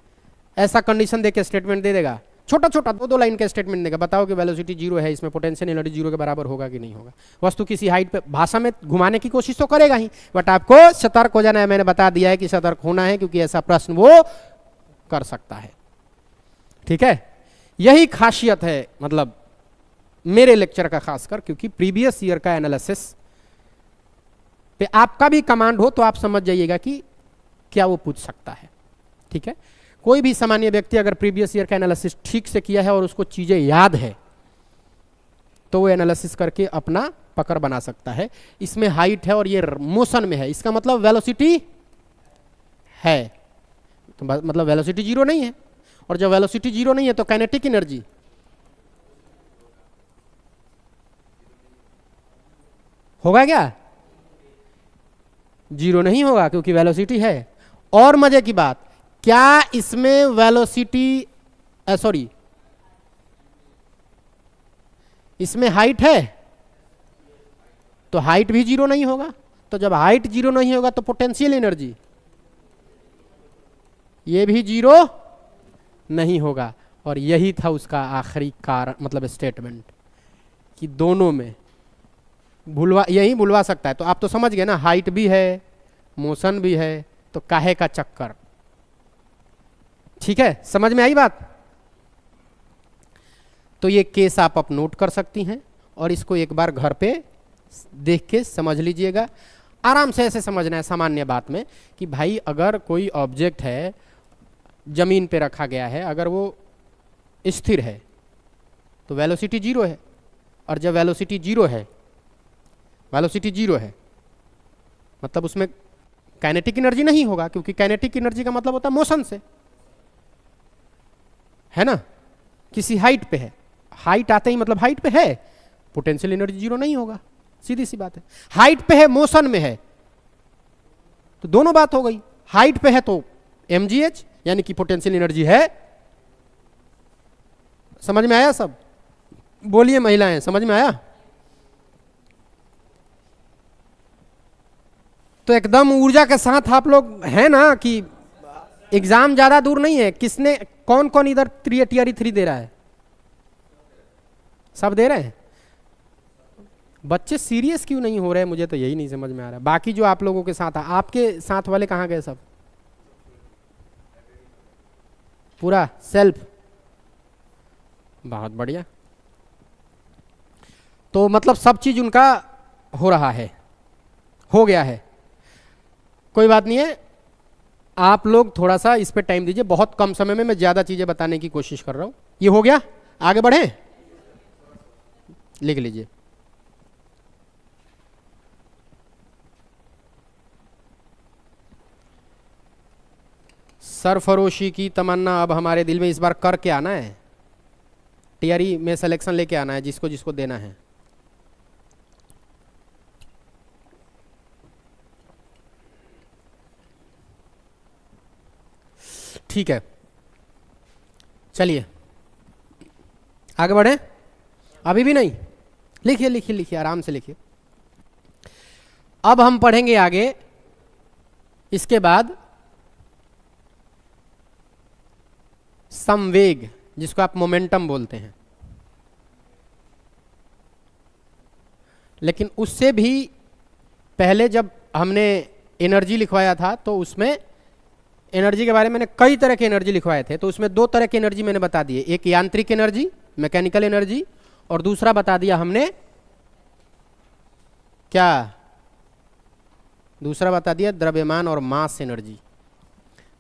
ऐसा कंडीशन देके स्टेटमेंट दे देगा, छोटा छोटा 2-2 लाइन का स्टेटमेंट देगा, बताओ कि वेलोसिटी जीरो है, इसमें पोटेंशियल एनर्जी जीरो के बराबर होगा कि नहीं होगा। वस्तु किसी हाइट पे, भाषा में घुमाने की कोशिश तो करेगा ही, बट आपको सतर्क हो जाना है। मैंने बता दिया है कि सतर्क होना है, क्योंकि ऐसा प्रश्न वो कर सकता है। ठीक है, यही खासियत है मतलब मेरे लेक्चर का खासकर, क्योंकि प्रीवियस ईयर का एनालिसिस पे आपका भी कमांड हो तो आप समझ जाइएगा कि क्या वो पूछ सकता है। ठीक है, कोई भी सामान्य व्यक्ति अगर प्रीवियस ईयर का एनालिसिस ठीक से किया है और उसको चीजें याद है तो वो एनालिसिस करके अपना पकड़ बना सकता है। इसमें हाइट है और ये मोशन में है, इसका मतलब वेलोसिटी है, तो मतलब वेलोसिटी जीरो नहीं है। और जब वेलोसिटी जीरो नहीं है तो काइनेटिक एनर्जी होगा क्या? जीरो नहीं होगा, क्योंकि वेलोसिटी है। और मजे की बात, क्या इसमें वेलोसिटी सॉरी इसमें हाइट है? तो हाइट भी जीरो नहीं होगा। तो जब हाइट जीरो नहीं होगा तो पोटेंशियल एनर्जी ये भी जीरो नहीं होगा। और यही था उसका आखिरी कारण, मतलब स्टेटमेंट, कि दोनों में यही भुलवा सकता है। तो आप तो समझ गए ना, हाइट भी है मोशन भी है, तो काहे का चक्कर। ठीक है, समझ में आई बात? तो ये केस आप नोट कर सकती हैं और इसको एक बार घर पे देख के समझ लीजिएगा। आराम से ऐसे समझना है सामान्य बात में कि भाई अगर कोई ऑब्जेक्ट है जमीन पे रखा गया है, अगर वो स्थिर है तो वेलोसिटी जीरो है। और जब वेलोसिटी जीरो है, वेलोसिटी जीरो है मतलब उसमें काइनेटिक एनर्जी नहीं होगा, क्योंकि काइनेटिक एनर्जी का मतलब होता है मोशन से, है ना। किसी हाइट पे है, हाइट आते ही मतलब हाइट पे है, पोटेंशियल एनर्जी जीरो नहीं होगा, सीधी सी बात है। हाइट पे है मोशन में है, तो दोनों बात हो गई। हाइट पे है तो mgh यानी कि पोटेंशियल एनर्जी है। समझ में आया सब? बोलिए महिलाएं, समझ में आया? तो एकदम ऊर्जा के साथ आप लोग हैं ना कि एग्जाम ज्यादा दूर नहीं है। किसने कौन कौन इधर टियर 3 दे रहा है? सब दे रहे हैं। बच्चे सीरियस क्यों नहीं हो रहे हैं, मुझे तो यही नहीं समझ में आ रहा। बाकी जो आप लोगों के साथ है, आपके साथ वाले कहाँ गए सब? पूरा सेल्फ, बहुत बढ़िया। तो मतलब सब चीज उनका हो रहा है, हो गया है, कोई बात नहीं है। आप लोग थोड़ा सा इस पे टाइम दीजिए, बहुत कम समय में मैं ज्यादा चीजें बताने की कोशिश कर रहा हूं। ये हो गया, आगे बढ़े, लिख लीजिए। सरफरोशी की तमन्ना अब हमारे दिल में इस बार करके आना है, टीआरई में सिलेक्शन लेके आना है जिसको जिसको देना है। ठीक है, चलिए आगे बढ़े। अभी भी नहीं, लिखिए लिखिए लिखिए, आराम से लिखिए। अब हम पढ़ेंगे आगे, इसके बाद संवेग, जिसको आप मोमेंटम बोलते हैं। लेकिन उससे भी पहले जब हमने एनर्जी लिखवाया था तो उसमें एनर्जी के बारे में मैंने कई तरह के एनर्जी लिखवाए थे। तो उसमें दो तरह की एनर्जी मैंने बता दिए, एक यांत्रिक एनर्जी, मैकेनिकल एनर्जी, और दूसरा बता दिया हमने क्या, दूसरा बता दिया द्रव्यमान और मास एनर्जी,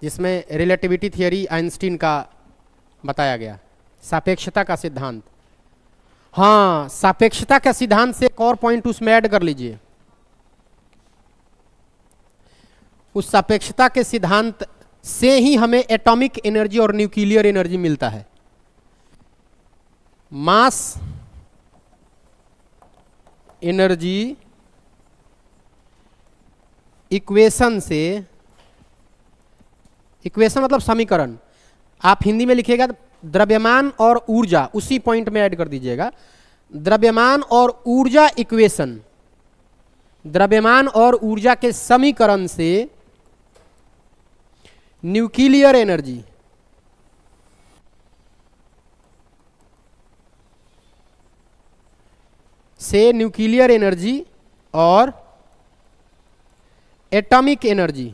जिसमें रिलेटिविटी थियरी आइंस्टीन का बताया गया, सापेक्षता का सिद्धांत। हाँ, सापेक्षता का सिद्धांत से एक और पॉइंट उसमें ऐड कर लीजिए। उस सापेक्षता के सिद्धांत से ही हमें एटॉमिक एनर्जी और न्यूक्लियर एनर्जी मिलता है। मास एनर्जी इक्वेशन से, इक्वेशन मतलब समीकरण, आप हिंदी में लिखिएगा द्रव्यमान और ऊर्जा, उसी पॉइंट में ऐड कर दीजिएगा। द्रव्यमान और ऊर्जा इक्वेशन, द्रव्यमान और ऊर्जा के समीकरण से न्यूक्लियर एनर्जी, से न्यूक्लियर एनर्जी और एटॉमिक एनर्जी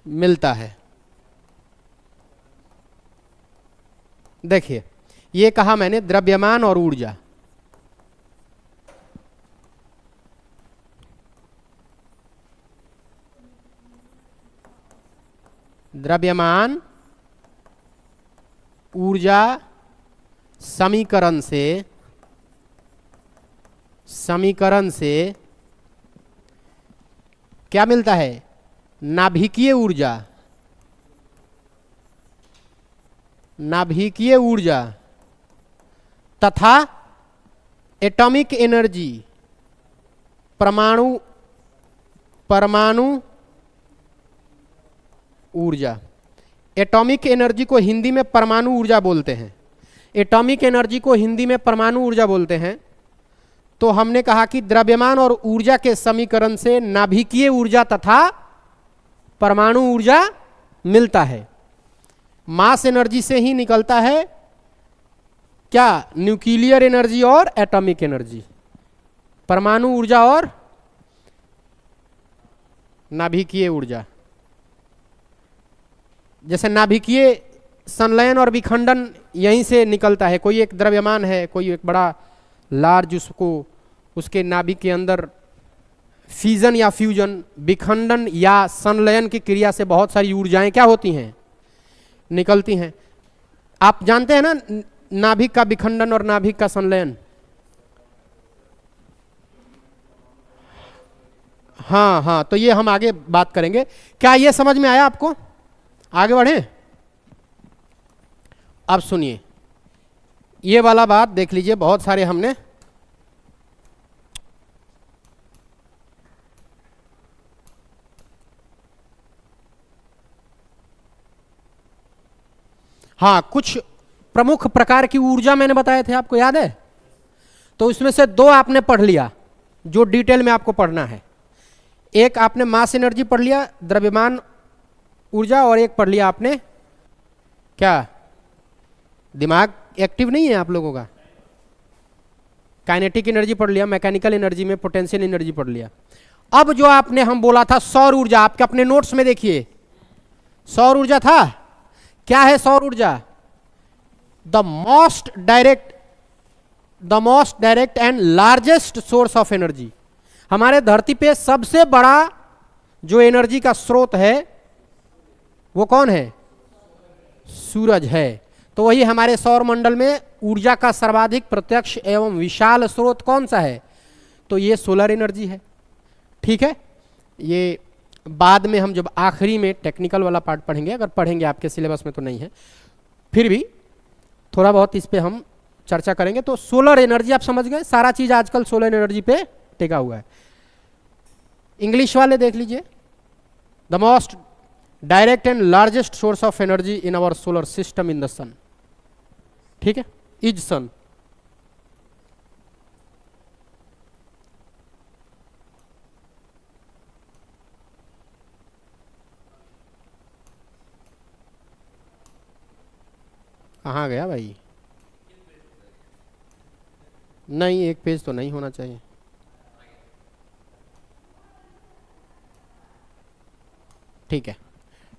मिलता है। देखिए, ये कहा मैंने द्रव्यमान और ऊर्जा, द्रव्यमान ऊर्जा समीकरण से क्या मिलता है? नाभिकीय ऊर्जा, नाभिकीय ऊर्जा तथा एटॉमिक एनर्जी, परमाणु ऊर्जा। एटॉमिक एनर्जी को हिंदी में परमाणु ऊर्जा बोलते हैं, एटॉमिक एनर्जी को हिंदी में परमाणु ऊर्जा बोलते हैं। तो हमने कहा कि द्रव्यमान और ऊर्जा के समीकरण से नाभिकीय ऊर्जा तथा परमाणु ऊर्जा मिलता है। मास एनर्जी से ही निकलता है क्या? न्यूक्लियर एनर्जी और एटॉमिक एनर्जी, परमाणु ऊर्जा और नाभिकीय ऊर्जा। जैसे नाभिकीय संलयन और विखंडन यहीं से निकलता है। कोई एक द्रव्यमान है, कोई एक बड़ा लार्ज, उसको उसके नाभिक के अंदर फीजन या फ्यूजन, विखंडन या संलयन की क्रिया से बहुत सारी ऊर्जाएं क्या होती हैं? निकलती हैं। आप जानते हैं ना नाभिक का विखंडन और नाभिक का संलयन? हाँ हाँ, तो ये हम आगे बात करेंगे। क्या ये समझ में आया आपको? आगे बढ़े। अब सुनिए, ये वाला बात देख लीजिए, बहुत सारे हमने हाँ, कुछ प्रमुख प्रकार की ऊर्जा मैंने बताए थे, आपको याद है? तो उसमें से दो आपने पढ़ लिया जो डिटेल में आपको पढ़ना है। एक आपने मास एनर्जी पढ़ लिया, द्रव्यमान ऊर्जा, और एक पढ़ लिया आपने क्या दिमाग एक्टिव नहीं है आप लोगों का? काइनेटिक एनर्जी पढ़ लिया, मैकेनिकल एनर्जी में पोटेंशियल एनर्जी पढ़ लिया। अब जो आपने हम बोला था सौर ऊर्जा, आपके अपने नोट्स में देखिए सौर ऊर्जा था। क्या है सौर ऊर्जा? The most direct and largest source of energy. हमारे धरती पे सबसे बड़ा जो एनर्जी का स्रोत है वो कौन है? सूरज है। तो वही हमारे सौर मंडल में ऊर्जा का सर्वाधिक प्रत्यक्ष एवं विशाल स्रोत कौन सा है? तो ये सोलर एनर्जी है। ठीक है, ये बाद में हम जब आखिरी में टेक्निकल वाला पार्ट पढ़ेंगे, अगर पढ़ेंगे, आपके सिलेबस में तो नहीं है, फिर भी थोड़ा बहुत इस पे हम चर्चा करेंगे। तो सोलर एनर्जी आप समझ गए, सारा चीज आजकल सोलर एनर्जी पे टिका हुआ है। इंग्लिश वाले देख लीजिए, the most direct and largest source of energy in our solar system in the sun. ठीक है, इज सन। कहाँ गया भाई? नहीं, एक पेज तो नहीं होना चाहिए। ठीक है,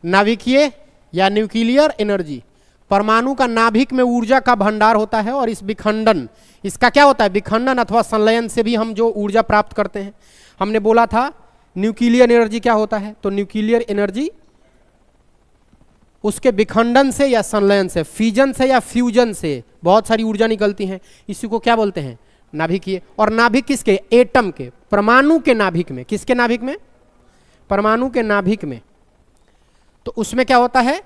नाभिकीय या न्यूक्लियर एनर्जी, परमाणु का नाभिक में ऊर्जा का भंडार होता है और इस विखंडन, इसका क्या होता है? विखंडन अथवा संलयन से भी हम जो ऊर्जा प्राप्त करते हैं। हमने बोला था न्यूक्लियर एनर्जी क्या होता है? तो न्यूक्लियर एनर्जी उसके विखंडन से या संलयन से, फिजन से या फ्यूजन से बहुत सारी ऊर्जा निकलती है। इसी को क्या बोलते हैं? नाभिकीय। और नाभिक किसके? एटम के, परमाणु के नाभिक में। किसके नाभिक में? परमाणु के नाभिक में। तो उसमें क्या होता है?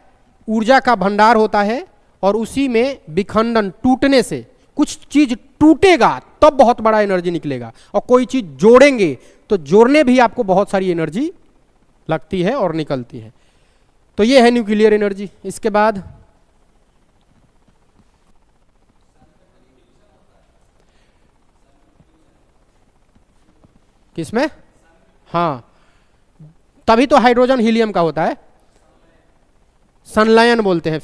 ऊर्जा का भंडार होता है और उसी में विखंडन, टूटने से, कुछ चीज टूटेगा तब बहुत बड़ा एनर्जी निकलेगा, और कोई चीज जोड़ेंगे तो जोड़ने भी आपको बहुत सारी एनर्जी लगती है और निकलती है। तो ये है न्यूक्लियर एनर्जी। इसके बाद किसमें? हाँ, तभी तो हाइड्रोजन हीलियम का होता है। संलयन बोलते हैं,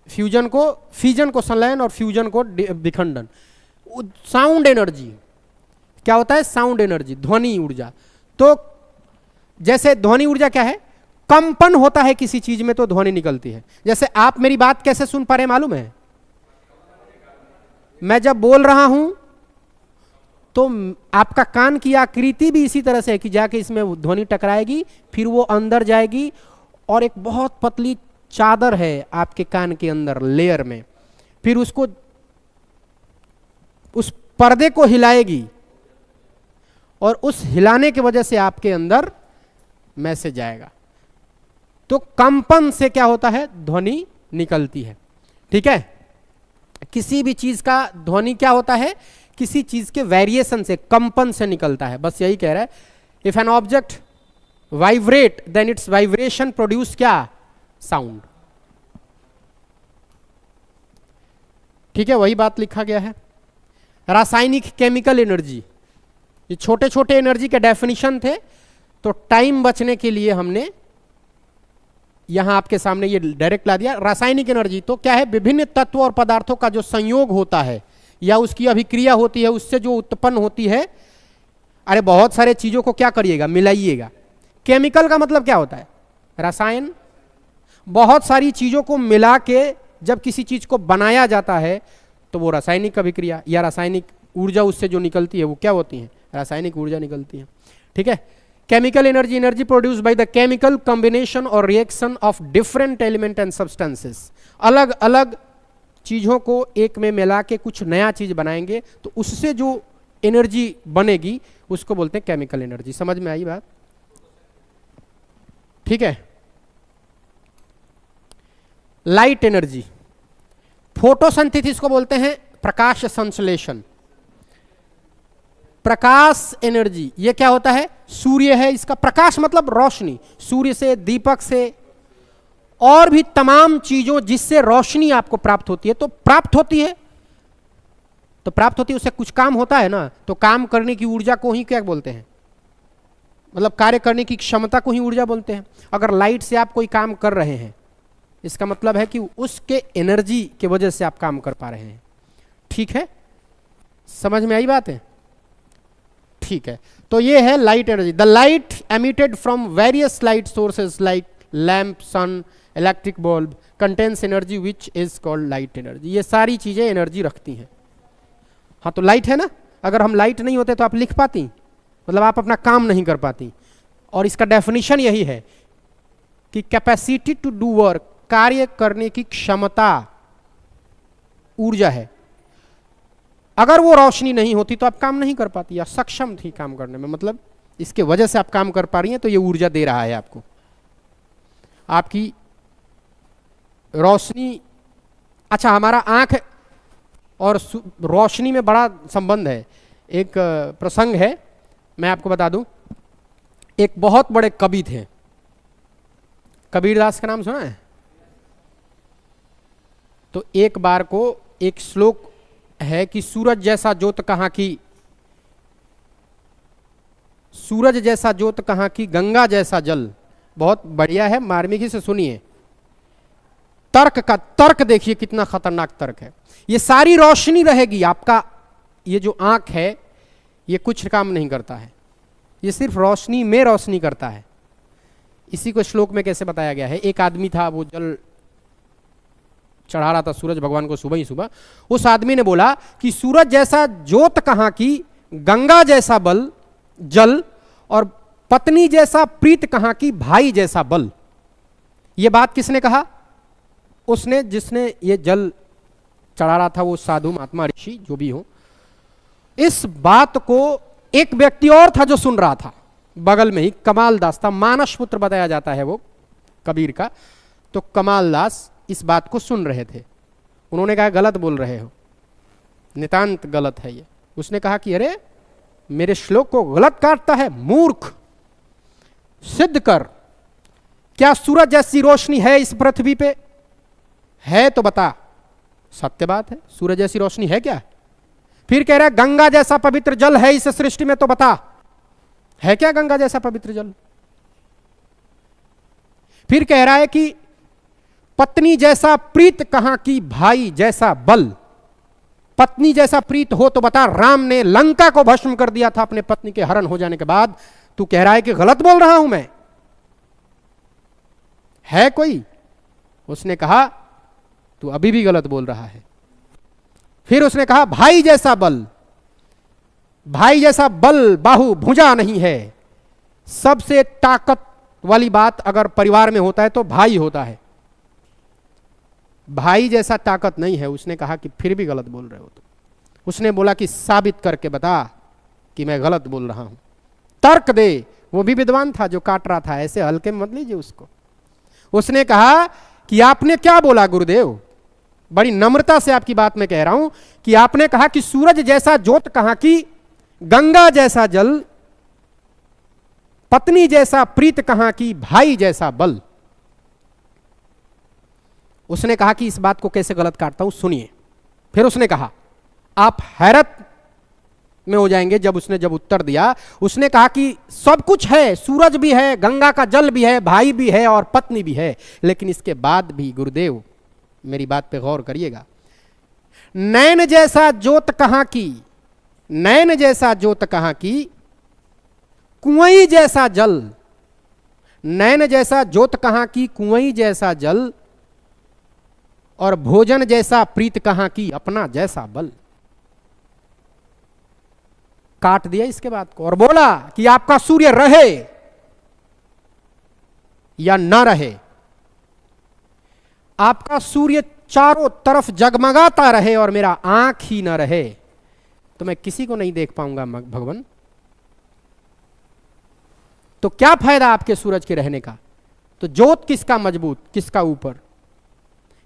फ्यूजन को, फिजन को संलयन और फ्यूजन को विखंडन। साउंड एनर्जी क्या होता है? साउंड एनर्जी, ध्वनि ऊर्जा। तो जैसे ध्वनि ऊर्जा क्या है? कंपन होता है किसी चीज में तो ध्वनि निकलती है। जैसे आप मेरी बात कैसे सुन पा रहे मालूम है? मैं जब बोल रहा हूं तो आपका कान की आकृति भी इसी तरह से है कि जाके इसमें ध्वनि टकराएगी, फिर वो अंदर जाएगी और एक बहुत पतली चादर है आपके कान के अंदर लेयर में, फिर उसको, उस पर्दे को हिलाएगी और उस हिलाने की वजह से आपके अंदर मैसेज आएगा। तो कंपन से क्या होता है? ध्वनि निकलती है। ठीक है, किसी भी चीज का ध्वनि क्या होता है? किसी चीज के वेरिएशन से, कंपन से निकलता है। बस यही कह रहा है। If an object vibrate then its vibration produce क्या? साउंड। ठीक है, वही बात लिखा गया है। रासायनिक केमिकल एनर्जी, ये छोटे छोटे एनर्जी के डेफिनेशन थे, तो टाइम बचने के लिए हमने यहां आपके सामने ये डायरेक्ट ला दिया। रासायनिक एनर्जी तो क्या है? विभिन्न तत्वों और पदार्थों का जो संयोग होता है या उसकी अभिक्रिया होती है, उससे जो उत्पन्न होती है। अरे बहुत सारे चीजों को क्या करिएगा? मिलाइएगा। केमिकल का मतलब क्या होता है? रसायन। बहुत सारी चीजों को मिला के जब किसी चीज को बनाया जाता है तो वो रासायनिक अभिक्रिया या रासायनिक ऊर्जा उससे जो निकलती है वो क्या होती है? रासायनिक ऊर्जा निकलती है। ठीक है, chemical energy, energy produce by the chemical combination और reaction of different element and substances. अलग अलग चीजों को एक में मिला के कुछ नया चीज बनाएंगे तो उससे जो एनर्जी बनेगी उसको बोलते हैं केमिकल एनर्जी। समझ में आई बात? ठीक है, लाइट एनर्जी, फोटोसिंथेसिस को बोलते हैं प्रकाश संश्लेषण। प्रकाश एनर्जी ये क्या होता है? सूर्य है, इसका प्रकाश मतलब रोशनी, सूर्य से, दीपक से और भी तमाम चीजों जिससे रोशनी आपको प्राप्त होती है। तो प्राप्त होती है उससे कुछ काम होता है ना, तो काम करने की ऊर्जा को ही क्या बोलते हैं? मतलब कार्य करने की क्षमता को ही ऊर्जा बोलते हैं। अगर लाइट से आप कोई काम कर रहे हैं, इसका मतलब है कि उसके एनर्जी के वजह से आप काम कर पा रहे हैं। ठीक है, समझ में आई बात है? ठीक है, तो ये है light energy. The light emitted from various light sources like lamp, sun, electric bulb contains energy which is called light energy. ये सारी चीजें एनर्जी रखती हैं। हाँ, तो लाइट है ना, अगर हम लाइट नहीं होते तो आप लिख पाती, मतलब आप अपना काम नहीं कर पाती। और इसका डेफिनेशन यही है कि कैपेसिटी टू डू वर्क, कार्य करने की क्षमता ऊर्जा है। अगर वो रोशनी नहीं होती तो आप काम नहीं कर पाती या सक्षम थी काम करने में, मतलब इसके वजह से आप काम कर पा रही हैं, तो ये ऊर्जा दे रहा है आपको। आपकी रोशनी, अच्छा हमारा आंख और रोशनी में बड़ा संबंध है। एक प्रसंग है, मैं आपको बता दूं। एक बहुत बड़े कवि थे, कबीरदास का नाम सुना है? तो एक बार को एक श्लोक है कि सूरज जैसा ज्योत कहाँ की, सूरज जैसा ज्योत कहाँ की, गंगा जैसा जल। बहुत बढ़िया है, मार्मिकी से सुनिए। तर्क का तर्क देखिए कितना खतरनाक तर्क है। ये सारी रोशनी रहेगी, आपका ये जो आंख है ये कुछ काम नहीं करता है, ये सिर्फ रोशनी में रोशनी करता है। इसी को श्लोक में कैसे बताया गया है। एक आदमी था, वो जल चढ़ा रहा था सूरज भगवान को सुबह ही सुबह। उस आदमी ने बोला कि सूरज जैसा ज्योत कहाँ की, गंगा जैसा बल जल, और पत्नी जैसा प्रीत कहाँ की, भाई जैसा बल। ये बात किसने कहा? उसने, जिसने ये जल चढ़ा रहा था, वो साधु महात्मा ऋषि जो भी हो। इस बात को एक व्यक्ति और था जो सुन रहा था बगल में ही, कमाल दास था, मानस पुत्र बताया जाता है वो कबीर का। तो कमाल दास इस बात को सुन रहे थे। उन्होंने कहा गलत बोल रहे हो, नितांत गलत है ये। उसने कहा कि अरे मेरे श्लोक को गलत काटता है, मूर्ख, सिद्ध कर, क्या सूरज जैसी रोशनी है इस पृथ्वी पे? है तो बता। सत्य बात है, सूरज जैसी रोशनी है क्या? फिर कह रहा है गंगा जैसा पवित्र जल है इस सृष्टि में, तो बता है क्या गंगा जैसा पवित्र जल? फिर कह रहा है कि पत्नी जैसा प्रीत कहां की, भाई जैसा बल। पत्नी जैसा प्रीत हो तो बता। राम ने लंका को भस्म कर दिया था अपने पत्नी के हरण हो जाने के बाद। तू कह रहा है कि गलत बोल रहा हूं मैं, है कोई? उसने कहा तू अभी भी गलत बोल रहा है। फिर उसने कहा भाई जैसा बल। भाई जैसा बल बाहु भुजा नहीं है। सबसे ताकत वाली बात अगर परिवार में होता है तो भाई होता है, भाई जैसा ताकत नहीं है। उसने कहा कि फिर भी गलत बोल रहे हो। तो उसने बोला कि साबित करके बता कि मैं गलत बोल रहा हूं, तर्क दे। वो भी विद्वान था जो काट रहा था, ऐसे हल्के में मत लीजिए उसको। उसने कहा कि आपने क्या बोला गुरुदेव? बड़ी नम्रता से आपकी बात में कह रहा हूं कि आपने कहा कि सूरज जैसा ज्योत कहां की, गंगा जैसा जल, पत्नी जैसा प्रीत कहां की, भाई जैसा बल। उसने कहा कि इस बात को कैसे गलत काटता हूं, सुनिए। फिर उसने कहा, आप हैरत में हो जाएंगे जब उत्तर दिया। उसने कहा कि सब कुछ है, सूरज भी है, गंगा का जल भी है, भाई भी है और पत्नी भी है, लेकिन इसके बाद भी गुरुदेव मेरी बात पे गौर करिएगा, नैन जैसा ज्योत कहां की, नैन जैसा ज्योत कहां की, कुआं जैसा जल। नैन जैसा ज्योत कहां की, कुआं जैसा जल, और भोजन जैसा प्रीत कहां की, अपना जैसा बल। काट दिया इसके बात को और बोला कि आपका सूर्य रहे या ना रहे, आपका सूर्य चारों तरफ जगमगाता रहे और मेरा आंख ही ना रहे, तो मैं किसी को नहीं देख पाऊंगा भगवान। तो क्या फायदा आपके सूरज के रहने का? तो ज्योत किसका मजबूत, किसका ऊपर?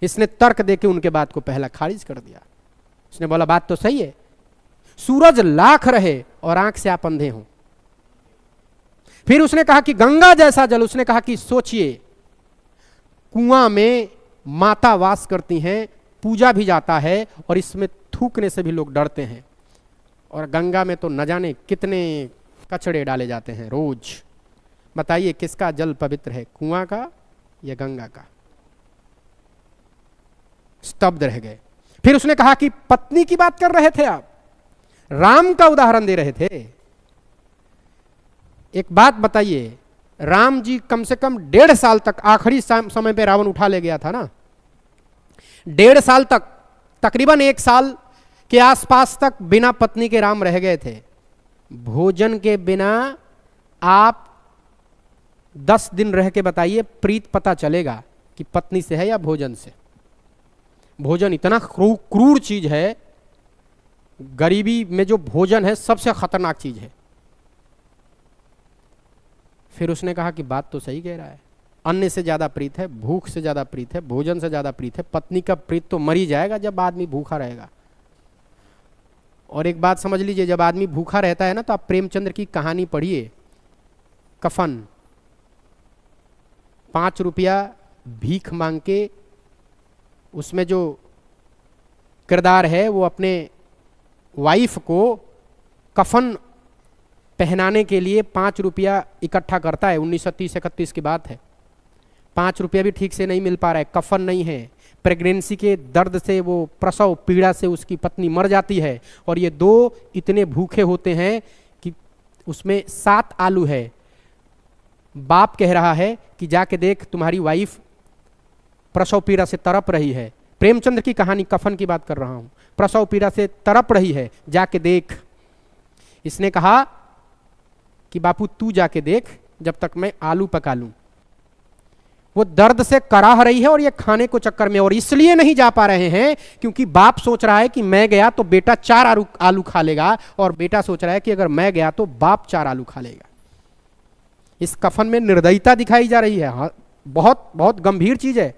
इसने तर्क देके उनके बात को पहला खारिज कर दिया। उसने बोला बात तो सही है, सूरज लाख रहे और आंख से आप अंधे हो। फिर उसने कहा कि गंगा जैसा जल। उसने कहा कि सोचिए, कुआं में माता वास करती हैं, पूजा भी जाता है और इसमें थूकने से भी लोग डरते हैं, और गंगा में तो न जाने कितने कचड़े डाले जाते हैं रोज। बताइए किसका जल पवित्र है, कुआं का या गंगा का? स्तब्ध रह गए। फिर उसने कहा कि पत्नी की बात कर रहे थे आप, राम का उदाहरण दे रहे थे। एक बात बताइए, राम जी कम से कम 1.5 साल तक, आखिरी समय पे रावण उठा ले गया था ना, 1.5 साल तक, तकरीबन 1 साल के आसपास तक बिना पत्नी के राम रह गए थे। भोजन के बिना आप 10 दिन रह के बताइए, प्रीत पता चलेगा कि पत्नी से है या भोजन से। भोजन इतना क्रूर चीज है, गरीबी में जो भोजन है सबसे खतरनाक चीज है। फिर उसने कहा कि बात तो सही कह रहा है, अन्न से ज्यादा प्रीत है, भूख से ज्यादा प्रीत है, भोजन से ज्यादा प्रीत है। पत्नी का प्रीत तो मर ही जाएगा जब आदमी भूखा रहेगा। और एक बात समझ लीजिए, जब आदमी भूखा रहता है ना, तो आप प्रेमचंद्र की कहानी पढ़िए, कफन, 5 रुपया भीख मांग के, उसमें जो किरदार है वो अपने वाइफ को कफन पहनाने के लिए 5 रुपया इकट्ठा करता है। 1930-31 की बात है। 5 रुपया भी ठीक से नहीं मिल पा रहा है, कफन नहीं है, प्रेगनेंसी के दर्द से, वो प्रसव पीड़ा से उसकी पत्नी मर जाती है, और ये 2 इतने भूखे होते हैं कि उसमें 7 आलू है। बाप कह रहा है कि जाके देख, तुम्हारी वाइफ प्रसव पीड़ा से तड़प रही है। प्रेमचंद्र की कहानी, कफन की बात कर रहा हूं, प्रसव पीड़ा से तड़प रही है, जाके देख। इसने कहा कि बापू तू जाके देख, जब तक मैं आलू पका लूं। वो दर्द से कराह रही है और ये खाने को चक्कर में, और इसलिए नहीं जा पा रहे हैं क्योंकि बाप सोच रहा है कि मैं गया तो बेटा 4 आलू खा लेगा, और बेटा सोच रहा है कि अगर मैं गया तो बाप 4 आलू खा लेगा। इस कफन में निर्दयता दिखाई जा रही है। हाँ, बहुत बहुत गंभीर चीज है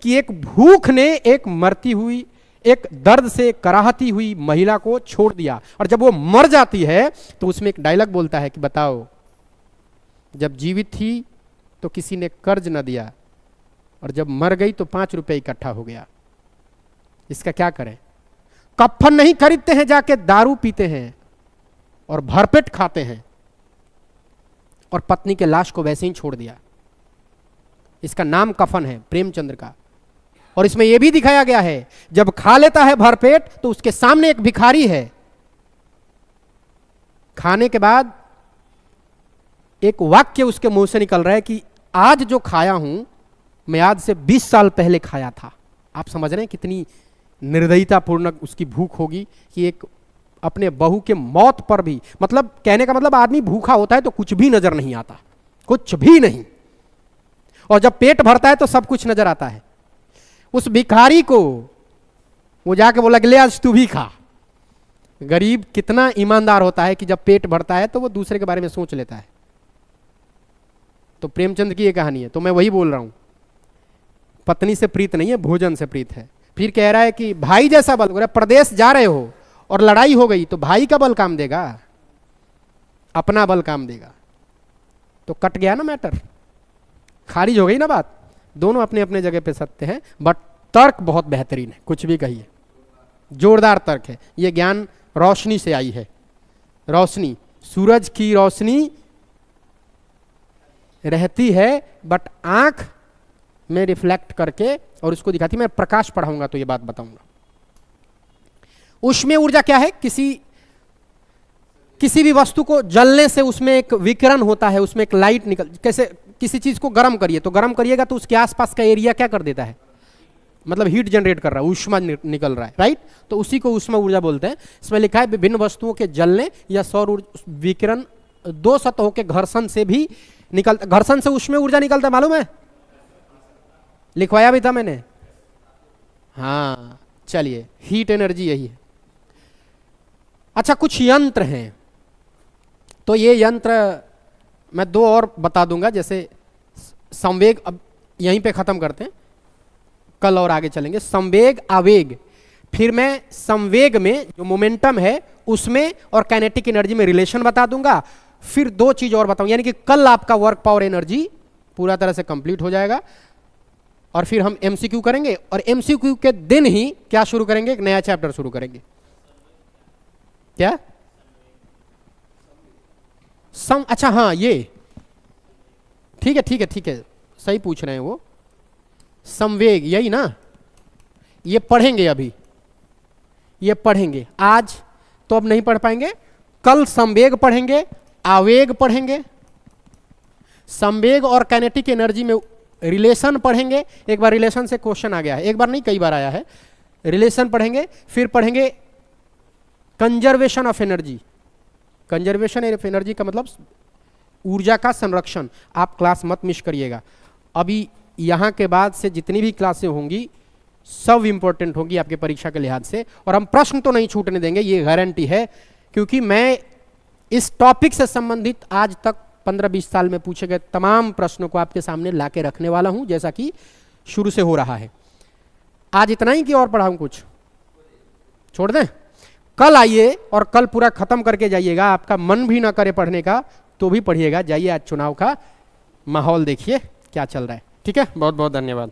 कि एक भूख ने एक मरती हुई, एक दर्द से कराहती हुई महिला को छोड़ दिया, और जब वो मर जाती है तो उसमें एक डायलॉग बोलता है कि बताओ, जब जीवित थी तो किसी ने कर्ज न दिया, और जब मर गई तो 5 रुपए इकट्ठा हो गया। इसका क्या करें? कफन नहीं खरीदते हैं, जाके दारू पीते हैं और भरपेट खाते हैं, और पत्नी के लाश को वैसे ही छोड़ दिया। इसका नाम कफन है प्रेमचंद्र का। और इसमें यह भी दिखाया गया है, जब खा लेता है भरपेट तो उसके सामने एक भिखारी है। खाने के बाद एक वाक्य उसके मुंह से निकल रहा है कि आज जो खाया हूं मैं आज से 20 साल पहले खाया था। आप समझ रहे हैं कितनी निर्दयतापूर्ण उसकी भूख होगी कि एक अपने बहू के मौत पर भी, मतलब कहने का मतलब आदमी भूखा होता है तो कुछ भी नजर नहीं आता, कुछ भी नहीं, और जब पेट भरता है तो सब कुछ नजर आता है। उस भिखारी को वो जाके बोला कि ले आज तू भी खा। गरीब कितना ईमानदार होता है कि जब पेट भरता है तो वो दूसरे के बारे में सोच लेता है। तो प्रेमचंद की ये कहानी है। तो मैं वही बोल रहा हूं, पत्नी से प्रीत नहीं है, भोजन से प्रीत है। फिर कह रहा है कि भाई जैसा बल, बोला प्रदेश जा रहे हो और लड़ाई हो गई तो भाई का बल काम देगा, अपना बल काम देगा। तो कट गया ना मैटर, खारिज हो गई ना बात। दोनों अपने अपने जगह पे सत्य हैं, बट तर्क बहुत बेहतरीन है, कुछ भी कहिए, जोरदार तर्क है। ये ज्ञान रोशनी से आई है। रोशनी, सूरज की रोशनी रहती है बट आंख में रिफ्लेक्ट करके और उसको दिखाती। मैं प्रकाश पढ़ाऊंगा तो ये बात बताऊंगा। ऊष्मीय ऊर्जा क्या है? किसी भी वस्तु को जलने से उसमें एक विकिरण होता है, उसमें एक लाइट निकल, कैसे किसी चीज को गर्म करिए तो गर्म करिएगा तो उसके आसपास का एरिया क्या कर देता है, मतलब हीट जनरेट कर रहा है, ऊष्मा निकल रहा है, राइट। तो उसी को ऊष्मा ऊर्जा बोलते हैं। इसमें लिखा है विभिन्न वस्तुओं के जलने या सौर विकिरण 2 सतहों के घर्षण से भी निकलता। घर्षण से ऊष्मीय ऊर्जा निकलता, मालूम है? लिखवाया भी था मैंने। हाँ चलिए, हीट एनर्जी यही है। अच्छा, कुछ यंत्र हैं, तो ये यंत्र मैं 2 और बता दूंगा। जैसे संवेग, अब यहीं पे खत्म करते हैं, कल और आगे चलेंगे। संवेग, आवेग, फिर मैं संवेग में जो मोमेंटम है उसमें और काइनेटिक एनर्जी में रिलेशन बता दूंगा। फिर 2 चीज और बताऊंगा, यानी कि कल आपका वर्क पावर एनर्जी पूरा तरह से कंप्लीट हो जाएगा। और फिर हम एमसीक्यू करेंगे, और एमसीक्यू के दिन ही क्या शुरू करेंगे, एक नया चैप्टर शुरू करेंगे। क्या अच्छा हाँ, ये ठीक है, सही पूछ रहे हैं वो। संवेग, यही ना, ये पढ़ेंगे, अभी ये पढ़ेंगे, आज तो अब नहीं पढ़ पाएंगे, कल संवेग पढ़ेंगे, आवेग पढ़ेंगे, संवेग और काइनेटिक एनर्जी में रिलेशन पढ़ेंगे। एक बार रिलेशन से क्वेश्चन आ गया है, एक बार नहीं कई बार आया है। रिलेशन पढ़ेंगे, फिर पढ़ेंगे conservation of energy. Conservation of energy का मतलब ऊर्जा का संरक्षण। आप क्लास मत मिस करिएगा। अभी यहाँ के बाद से जितनी भी क्लासें होंगी सब इंपॉर्टेंट होगी आपके परीक्षा के लिहाज से, और हम प्रश्न तो नहीं छूटने देंगे, ये गारंटी है, क्योंकि मैं इस टॉपिक से संबंधित आज तक 15-20 साल में पूछे गए तमाम प्रश्नों को आपके सामने लाके रखने वाला हूं, जैसा कि शुरू से हो रहा है। आज इतना ही कि और पढ़ाऊं कुछ? छोड़ दें? कल आइए और कल पूरा खत्म करके जाइएगा। आपका मन भी ना करे पढ़ने का तो भी पढ़िएगा। जाइए, आज चुनाव का माहौल देखिए क्या चल रहा है। ठीक है, बहुत बहुत धन्यवाद।